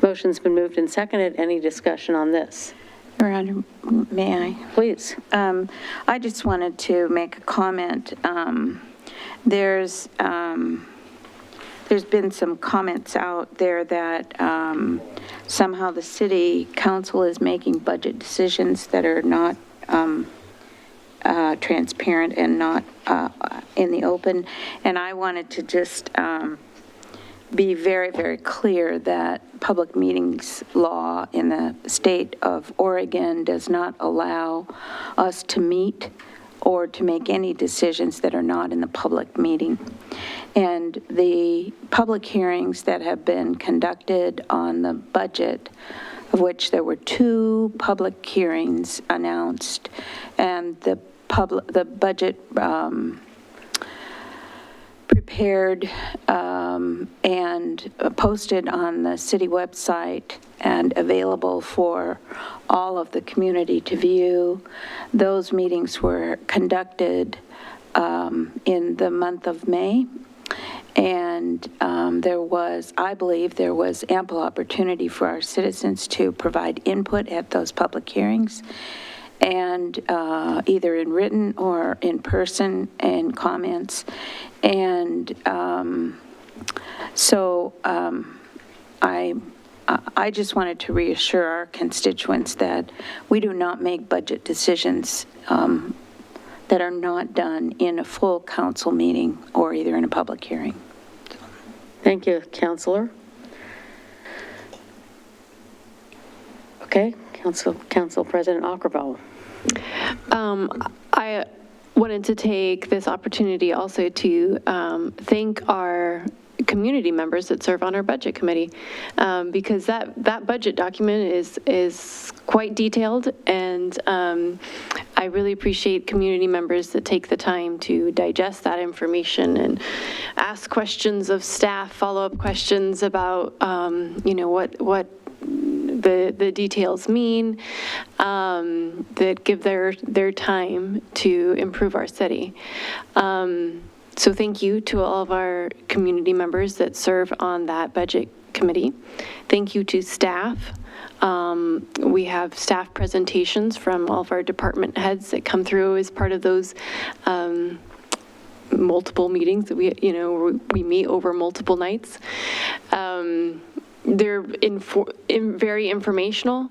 Motion's been moved and seconded. Any discussion on this? Your Honor, may I? Please. I just wanted to make a comment. There's been some comments out there that somehow the city council is making budget decisions that are not transparent and not in the open. And I wanted to just be very, very clear that public meetings law in the state of Oregon does not allow us to meet or to make any decisions that are not in the public meeting. And the public hearings that have been conducted on the budget, of which there were 2 public hearings announced, and the budget prepared and posted on the city website and available for all of the community to view. Those meetings were conducted in the month of May, and I believe there was ample opportunity for our citizens to provide input at those public hearings, and either in written or in person and comments. And so I just wanted to reassure our constituents that we do not make budget decisions that are not done in a full council meeting or either in a public hearing. Thank you, Councilor. Okay, Council President Ackerval. I wanted to take this opportunity also to thank our community members that serve on our budget committee, because that budget document is quite detailed, and I really appreciate community members that take the time to digest that information and ask questions of staff, follow-up questions about what the details mean, that give their time to improve our city. So thank you to all of our community members that serve on that budget committee. Thank you to staff. We have staff presentations from all of our department heads that come through as part of those multiple meetings that we meet over multiple nights. They're very informational.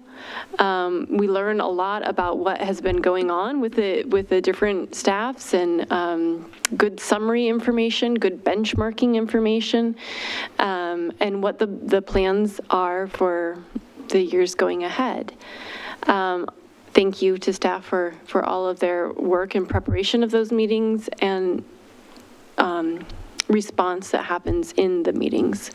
We learn a lot about what has been going on with the different staffs, and good summary information, good benchmarking information, and what the plans are for the years going ahead. Thank you to staff for all of their work in preparation of those meetings and response that happens in the meetings.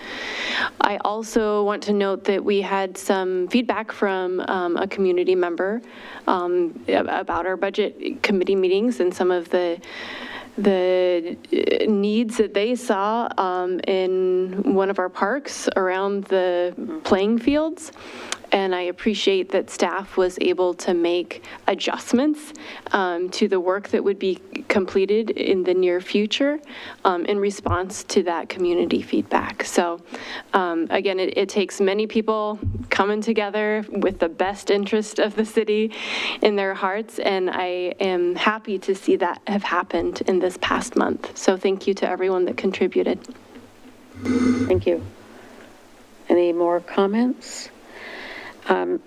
I also want to note that we had some feedback from a community member about our budget committee meetings and some of the needs that they saw in one of our parks around the playing fields. And I appreciate that staff was able to make adjustments to the work that would be completed in the near future in response to that community feedback. So again, it takes many people coming together with the best interest of the city in their hearts, and I am happy to see that have happened in this past month. So thank you to everyone that contributed. Thank you. Any more comments?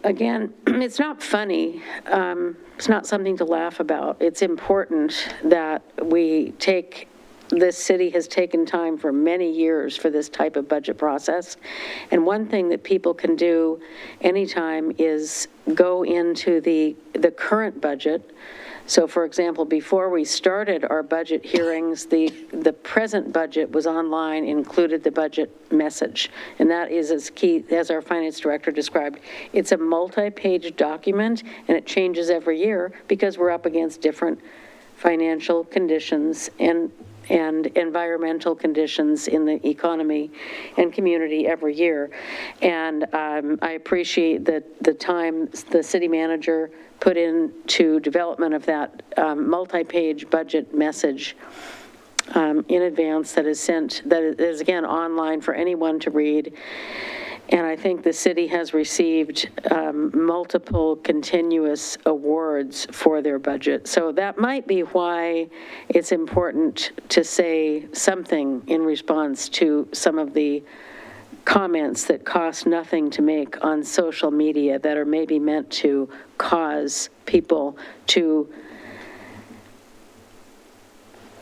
Again, it's not funny. It's not something to laugh about. It's important that we take this city has taken time for many years for this type of budget process. And one thing that people can do anytime is go into the current budget. So for example, before we started our budget hearings, the present budget was online, included the budget message. And that is as key, as our finance director described, it's a multi-page document and it changes every year because we're up against different financial conditions and environmental conditions in the economy and community every year. And I appreciate that the time the city manager put into development of that multi-page budget message in advance that is sent, that is again online for anyone to read. And I think the city has received multiple continuous awards for their budget. So that might be why it's important to say something in response to some of the comments that cost nothing to make on social media that are maybe meant to cause people to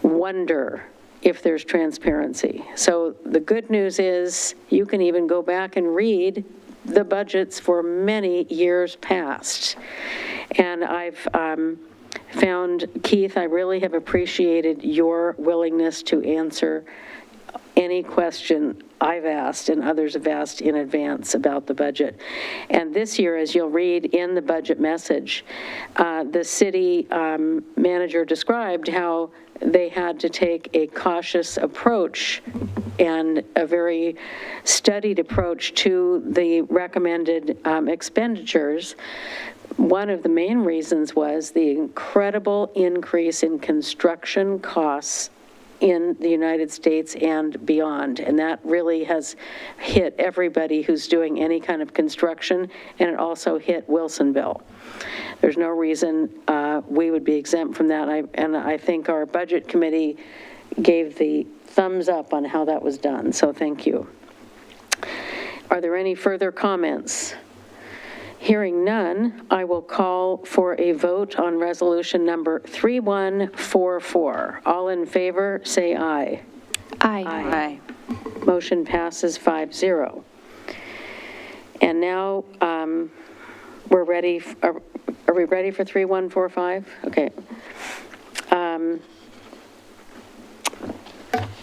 wonder if there's transparency. So the good news is you can even go back and read the budgets for many years past. And I've found, Keith, I really have appreciated your willingness to answer any question I've asked and others have asked in advance about the budget. And this year, as you'll read in the budget message, the city manager described how they had to take a cautious approach and a very studied approach to the recommended expenditures. One of the main reasons was the incredible increase in construction costs in the United States and beyond. And that really has hit everybody who's doing any kind of construction, and it also hit Wilsonville. There's no reason we would be exempt from that. And I think our budget committee gave the thumbs up on how that was done, so thank you. Are there any further comments? Hearing none, I will call for a vote on resolution number 3144. All in favor, say aye. Aye. Motion passes 5-0. And now we're ready. Are we ready for 3145? Okay.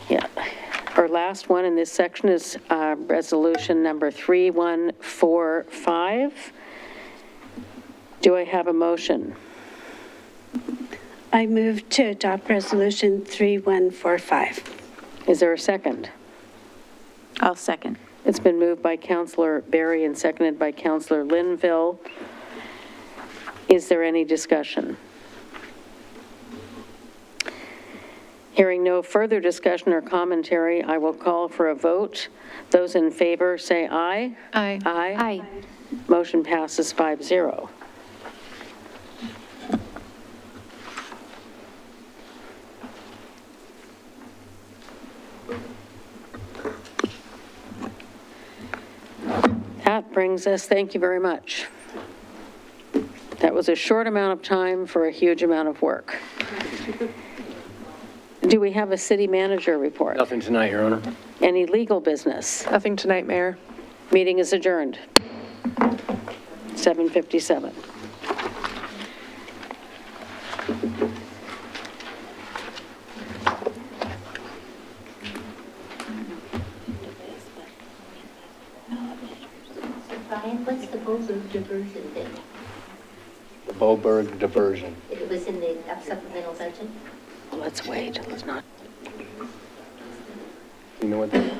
Yeah. Our last one in this section is resolution number 3145. Do I have a motion? I move to adopt resolution 3145. Is there a second? I'll second. It's been moved by Councillor Berry and seconded by Councillor Linville. Is there any discussion? Hearing no further discussion or commentary, I will call for a vote. Those in favor say aye. Aye. Aye. Aye. Motion passes 5-0. That brings us, thank you very much. That was a short amount of time for a huge amount of work. Do we have a city manager report? Nothing tonight, Your Honor. Any legal business? Nothing tonight, Mayor. Meeting is adjourned. 7:57. Brian, what's the Boberg diversion thing? The Boberg diversion. It was in the supplemental budget? Let's wait, let's not. You know what that is?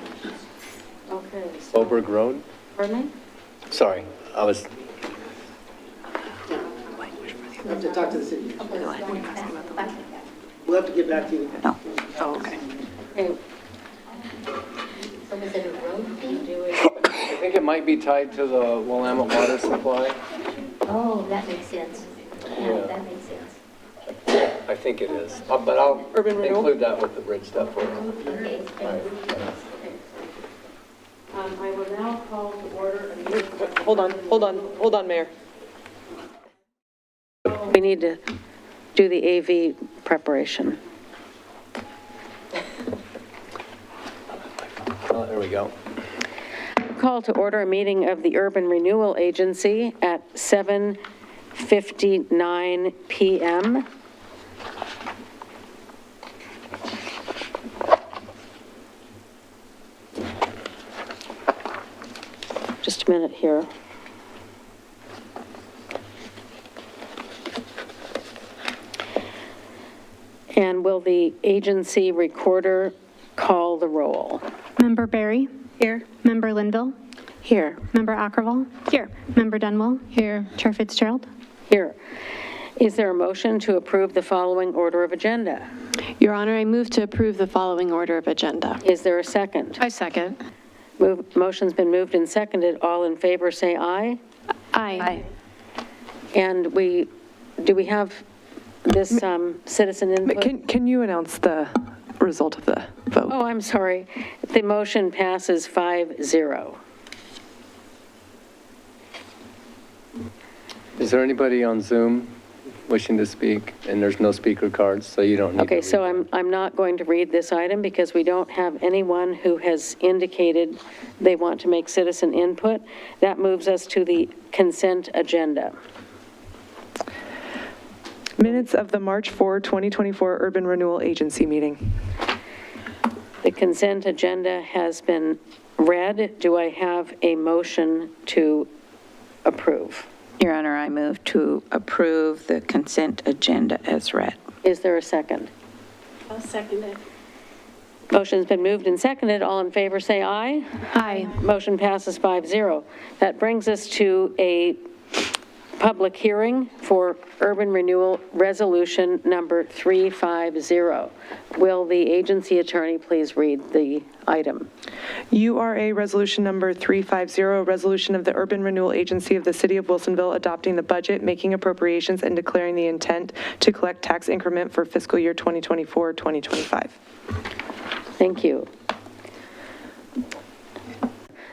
Okay. Boberg Road? Pardon me? Sorry, I was, We'll have to talk to the city. We'll have to get back to you. No. Oh, okay. Okay. So was it a road thing? I think it might be tied to the Willamette water supply. Oh, that makes sense. Yeah. Yeah, that makes sense. I think it is. But I'll include that with the bridge stuff for you. Okay. All right. I will now call to order a meeting. Hold on, Mayor. We need to do the AV preparation. Oh, there we go. Call to order a meeting of the Urban Renewal Agency at 7:59 PM. Just a minute here. And will the agency recorder call the roll? Member Barry? Here. Member Linville? Here. Member Ackerval? Here. Member Dunwell? Here. Chair Fitzgerald? Here. Is there a motion to approve the following order of agenda? Your Honor, I move to approve the following order of agenda. Is there a second? I second. Motion's been moved and seconded. All in favor, say aye. Aye. And do we have this citizen input? Can you announce the result of the vote? Oh, I'm sorry. The motion passes 5-0. Is there anybody on Zoom wishing to speak? And there's no speaker cards, so you don't need to Okay, read so it. I'm not going to read this item because we don't have anyone who has indicated they want to make citizen input. That moves us to the consent agenda. Minutes of the March 4, 2024 Urban Renewal Agency meeting. The consent agenda has been read. Do I have a motion to approve? Your Honor, I move to approve the consent agenda as read. Is there a second? I'll second it. Motion's been moved and seconded. All in favor, say aye. Aye. Motion passes 5-0. That brings us to a public hearing for Urban Renewal Resolution Number 350. Will the agency attorney please read the item? URA Resolution Number 350, resolution of the Urban Renewal Agency of the City of Wilsonville adopting the budget, making appropriations, and declaring the intent to collect tax increment for fiscal year 2024-2025. Thank you.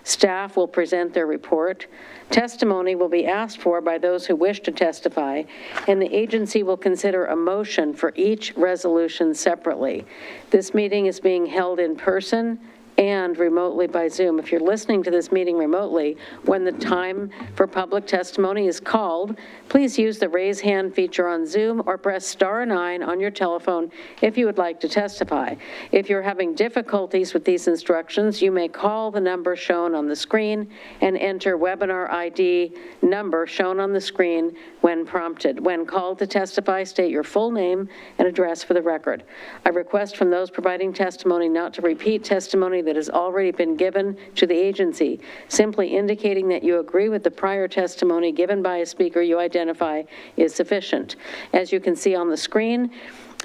Staff will present their report. Testimony will be asked for by those who wish to testify, and the agency will consider a motion for each resolution separately. This meeting is being held in person and remotely by Zoom. If you're listening to this meeting remotely, when the time for public testimony is called, please use the raise hand feature on Zoom or press *9 on your telephone if you would like to testify. If you're having difficulties with these instructions, you may call the number shown on the screen and enter webinar ID number shown on the screen when prompted. When called to testify, state your full name and address for the record. I request from those providing testimony not to repeat testimony that has already been given to the agency. Simply indicating that you agree with the prior testimony given by a speaker you identify is sufficient. As you can see on the screen,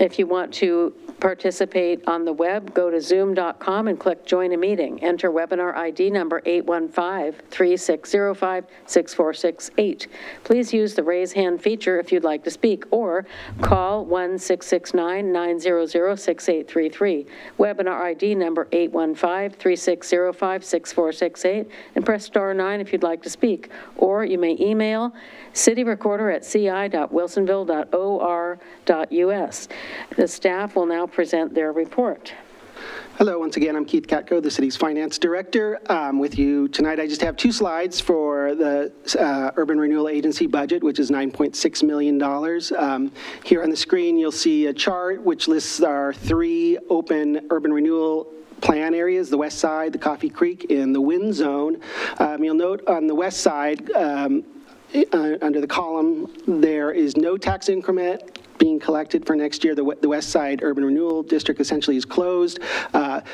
if you want to participate on the web, go to zoom.com and click Join a Meeting. Enter webinar ID number 815-3605-6468. Please use the raise hand feature if you'd like to speak, or call 1-669-900-6833. Webinar ID number 815-3605-6468, and press *9 if you'd like to speak. Or you may email cityrecorder@ci.wilsonville.or.us. The staff will now present their report. Hello, once again, I'm Keith Katko, the city's finance director. With you tonight, I just have 2 slides for the Urban Renewal Agency budget, which is $9.6 million. Here on the screen, you'll see a chart which lists our 3 open urban renewal plan areas: the west side, the Coffee Creek, and the wind zone. You'll note on the west side, under the column, there is no tax increment being collected for next year. The West Side Urban Renewal District essentially is closed.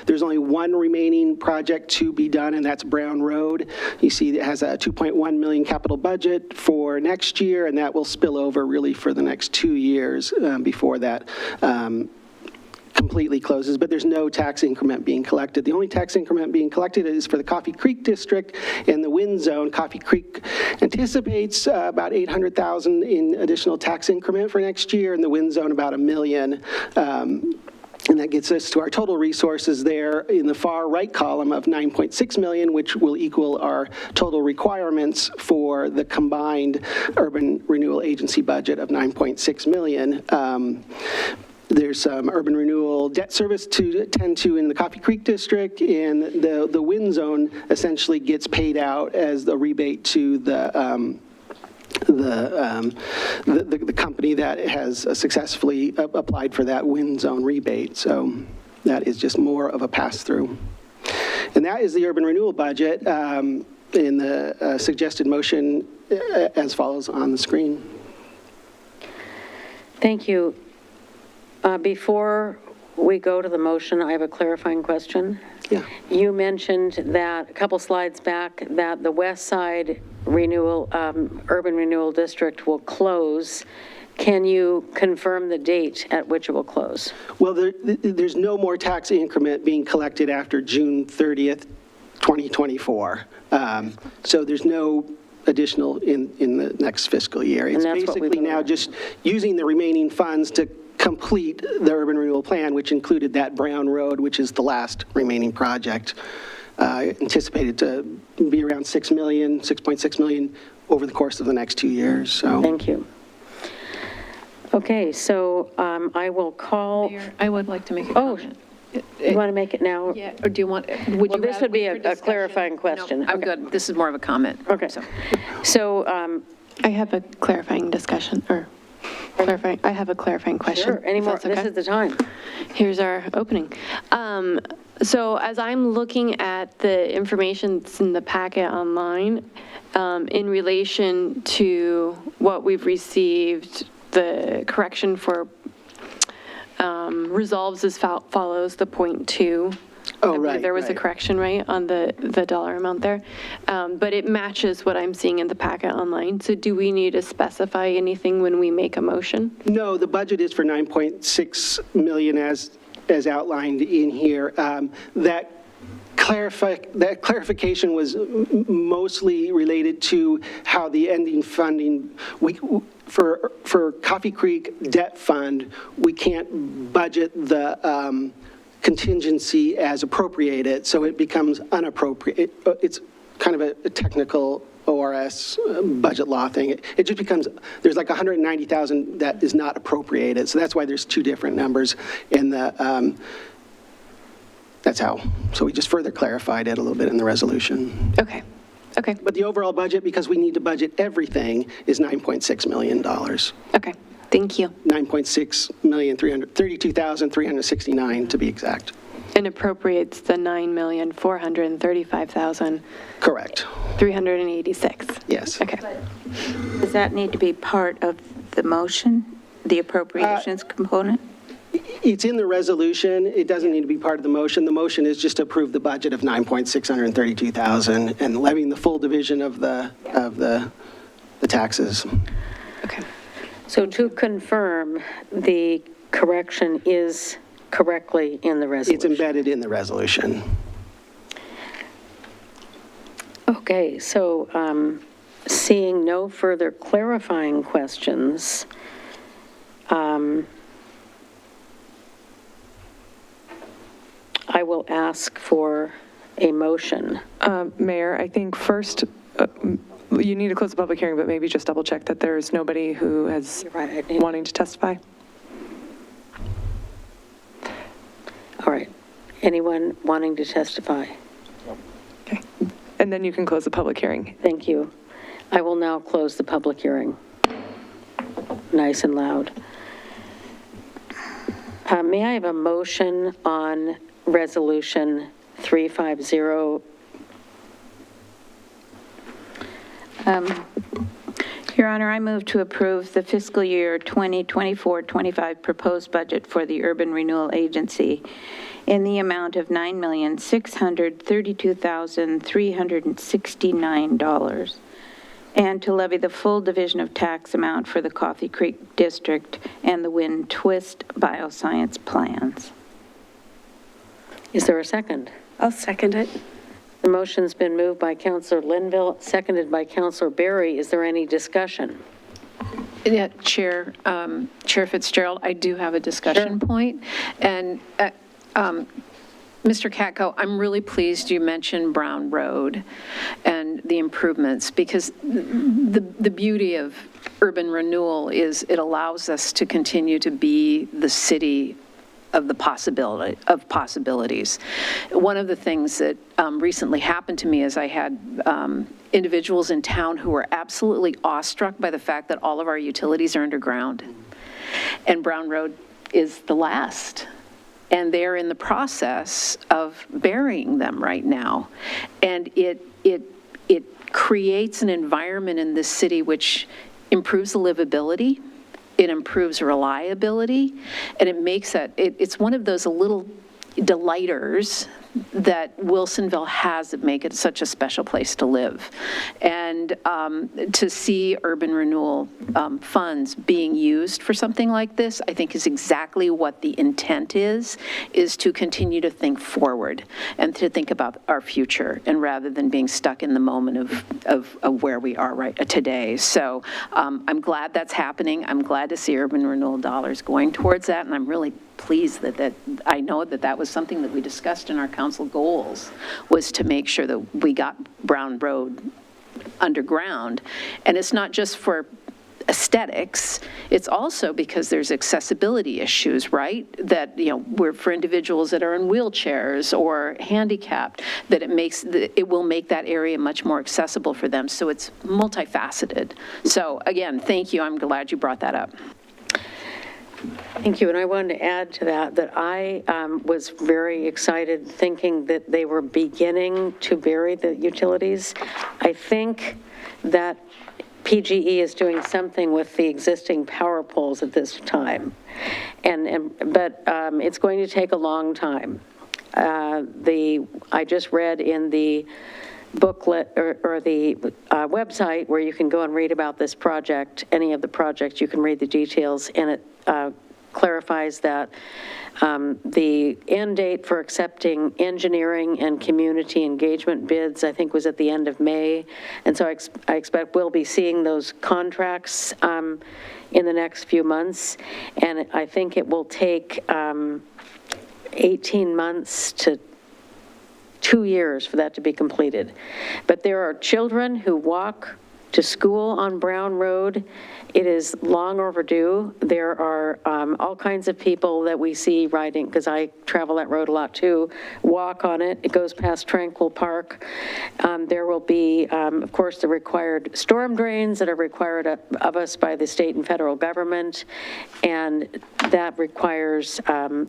There's only one remaining project to be done, and that's Brown Road. You see it has a $2.1 million capital budget for next year, and that will spill over really for the next 2 years before that completely closes, but there's no tax increment being collected. The only tax increment being collected is for the Coffee Creek District and the wind zone. Coffee Creek anticipates about $800,000 in additional tax increment for next year, and the wind zone about $1 million. And that gets us to our total resources there in the far right column of $9.6 million, which will equal our total requirements for the combined Urban Renewal Agency budget of $9.6 million. There's some urban renewal debt service to attend to in the Coffee Creek District, and the wind zone essentially gets paid out as the rebate to the company that has successfully applied for that wind zone rebate. So that is just more of a pass-through. And that is the urban renewal budget in the suggested motion as follows on the screen. Thank you. Before we go to the motion, I have a clarifying question. Yeah. You mentioned that a couple slides back that the West Side renewal, urban renewal district will close. Can you confirm the date at which it will close? Well, there's no more tax increment being collected after June 30th, 2024. So there's no additional in the next fiscal year. It's basically now just using the remaining funds to complete the urban renewal plan, which included that Brown Road, which is the last remaining project, anticipated to be around 6 million, 6.6 million over the course of the next 2 years. So Thank you. Okay, so I will call. Mayor, I would like to make a comment. You want to make it now? Yeah, or do you want, Well, this would be a clarifying question. No, I'm good. This is more of a comment. Okay. So, I have a clarifying discussion, or clarifying, I have a clarifying question. sure, any if more, that's this okay. is the time. Here's our opening. So as I'm looking at the information that's in the packet online, in relation to what we've received, the correction for resolves as follows, the .2. Oh, I believe right, there was a right. correction, right, on the dollar amount there. But it matches what I'm seeing in the packet online. So do we need to specify anything when we make a motion? no, the budget is for 9.6 million as outlined in here. That clarification was mostly related to how the ending funding, for Coffee Creek Debt Fund, we can't budget the contingency as appropriated, so it becomes unappropriate. It's kind of a technical ORS budget law thing. It just becomes, there's like 190,000 that is not appropriated, so that's why there's two different numbers in the, that's how. So we just further clarified it a little bit in the resolution. Okay, okay, But the overall budget, because we need to budget everything, is $9.6 million. okay, thank you. 9.6,032,369 to be exact. And appropriates the 9,435,386. Correct. Yes. Okay. Does that need to be part of the motion, the appropriations component? It's in the resolution. It doesn't need to be part of the motion. The motion is just to approve the budget of $9,632,000 and levying the full division of the taxes. Okay. So to confirm, the correction is correctly in the resolution. It's embedded in the resolution. Okay, so seeing no further clarifying questions, I will ask for a motion. Mayor, I think first, you need to close the public hearing, but maybe just double check that there's nobody who is You're right, I need- wanting to testify. All right. Anyone wanting to testify? Okay. And then you can close the public hearing. Thank you. I will now close the public hearing. Nice and loud. May I have a motion on Resolution 350? Your Honor, I move to approve the fiscal year 2024-25 proposed budget for the Urban Renewal Agency in the amount of $9,632,369, and to levy the full division of tax amount for the Coffee Creek District and the Wind Twist Bioscience plans. Is there a second? I'll second it. The motion's been moved by Councilor Linville, seconded by Councilor Berry. Is there any discussion? Yeah, Chair Fitzgerald, I do have a discussion point. And Mr. Katko, I'm really pleased you mentioned Brown Road and the improvements, because the beauty of urban renewal is it allows us to continue to be the city of the possibilities. One of the things that recently happened to me is I had individuals in town who were absolutely awestruck by the fact that all of our utilities are underground, and Brown Road is the last. And they're in the process of burying them right now. And it creates an environment in this city which improves the livability, it improves reliability, and it makes it's one of those little delighters that Wilsonville has that make it such a special place to live. And to see urban renewal funds being used for something like this, I think is exactly what the intent is to continue to think forward and to think about our future, and rather than being stuck in the moment of where we are right today. So I'm glad that's happening. I'm glad to see urban renewal dollars going towards that, and I'm really pleased that I know that was something that we discussed in our council goals, was to make sure that we got Brown Road underground. And it's not just for aesthetics, it's also because there's accessibility issues, right? That, we're for individuals that are in wheelchairs or handicapped, that it will make that area much more accessible for them. So it's multifaceted. So again, thank you. I'm glad you brought that up. Thank you, and I wanted to add to that I was very excited thinking that they were beginning to bury the utilities. I think that PGE is doing something with the existing power poles at this time, but it's going to take a long time. I just read in the booklet or the website where you can go and read about this project, any of the projects, you can read the details, and it clarifies that the end date for accepting engineering and community engagement bids, I think, was at the end of May. And so I expect we'll be seeing those contracts in the next few months. And I think it will take 18 months to 2 years for that to be completed. But there are children who walk to school on Brown Road. It is long overdue. There are all kinds of people that we see riding, because I travel that road a lot too, walk on it. It goes past Tranquil Park. There will be, of course, the required storm drains that are required of us by the state and federal government, and that requires,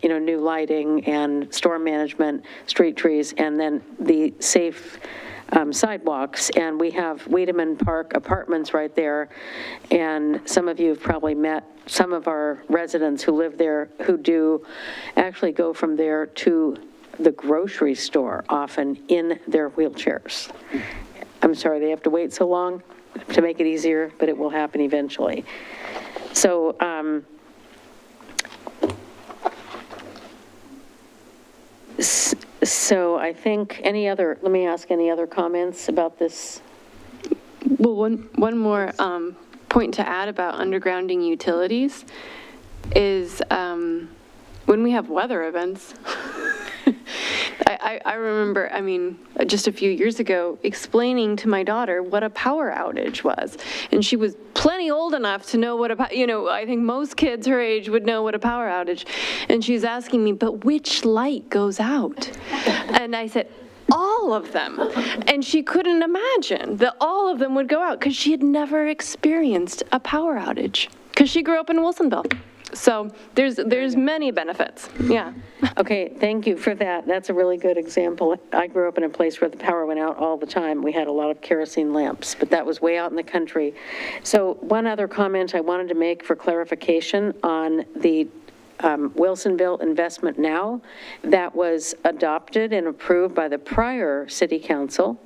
new lighting and storm management, street trees, and then the safe sidewalks. And we have Wiedemann Park Apartments right there, and some of you have probably met some of our residents who live there who do actually go from there to the grocery store often in their wheelchairs. I'm sorry they have to wait so long to make it easier, but it will happen eventually. So So I think let me ask any other comments about this? Well, one more point to add about undergrounding utilities is when we have weather events. I remember, just a few years ago, explaining to my daughter what a power outage was. And she was plenty old enough to know what I think most kids her age would know what a power outage. And she's asking me, but which light goes out? And I said, all of them. And she couldn't imagine that all of them would go out because she had never experienced a power outage because she grew up in Wilsonville. So there's many benefits. Yeah. Okay, thank you for that. That's a really good example. I grew up in a place where the power went out all the time. We had a lot of kerosene lamps, but that was way out in the country. So one other comment I wanted to make for clarification on the Wilsonville Investment Now that was adopted and approved by the prior city council.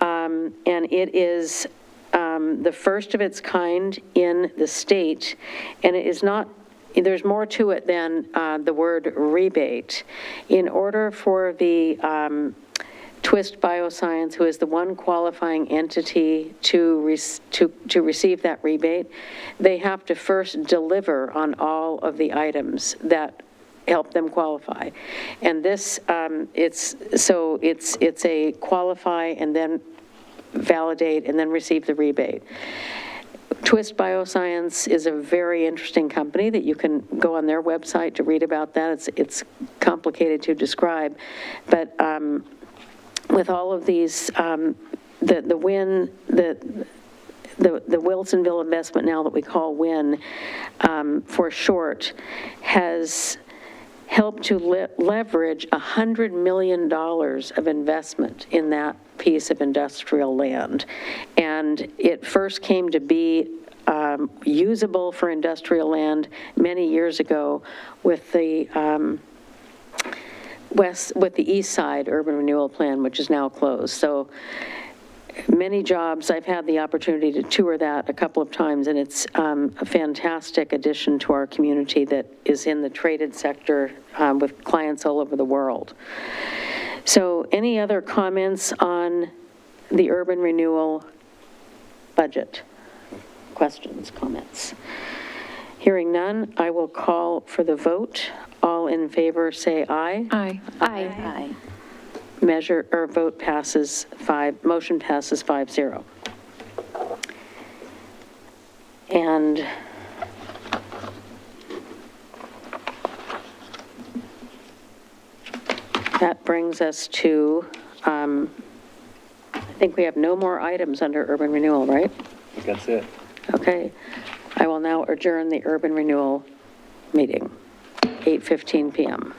And it is the first of its kind in the state, and it is not, there's more to it than the word rebate. In order for the Twist Bioscience, who is the one qualifying entity to receive that rebate, they have to first deliver on all of the items that help them qualify. And this, it's a qualify and then validate and then receive the rebate. Twist Bioscience is a very interesting company that you can go on their website to read about that. It's complicated to describe, but with all of these, the WIN, the Wilsonville investment now that we call WIN for short, has helped to leverage $100 million of investment in that piece of industrial land. And it first came to be usable for industrial land many years ago with the East Side Urban Renewal Plan, which is now closed. So many jobs. I've had the opportunity to tour that a couple of times, and it's a fantastic addition to our community that is in the traded sector with clients all over the world. So any other comments on the urban renewal budget? Questions, comments? Hearing none, I will call for the vote. All in favor, say aye. Aye. Aye. Motion passes 5-0. And that brings us to, I think we have no more items under urban renewal, right? I think that's it. Okay. I will now adjourn the urban renewal meeting, 8:15 PM.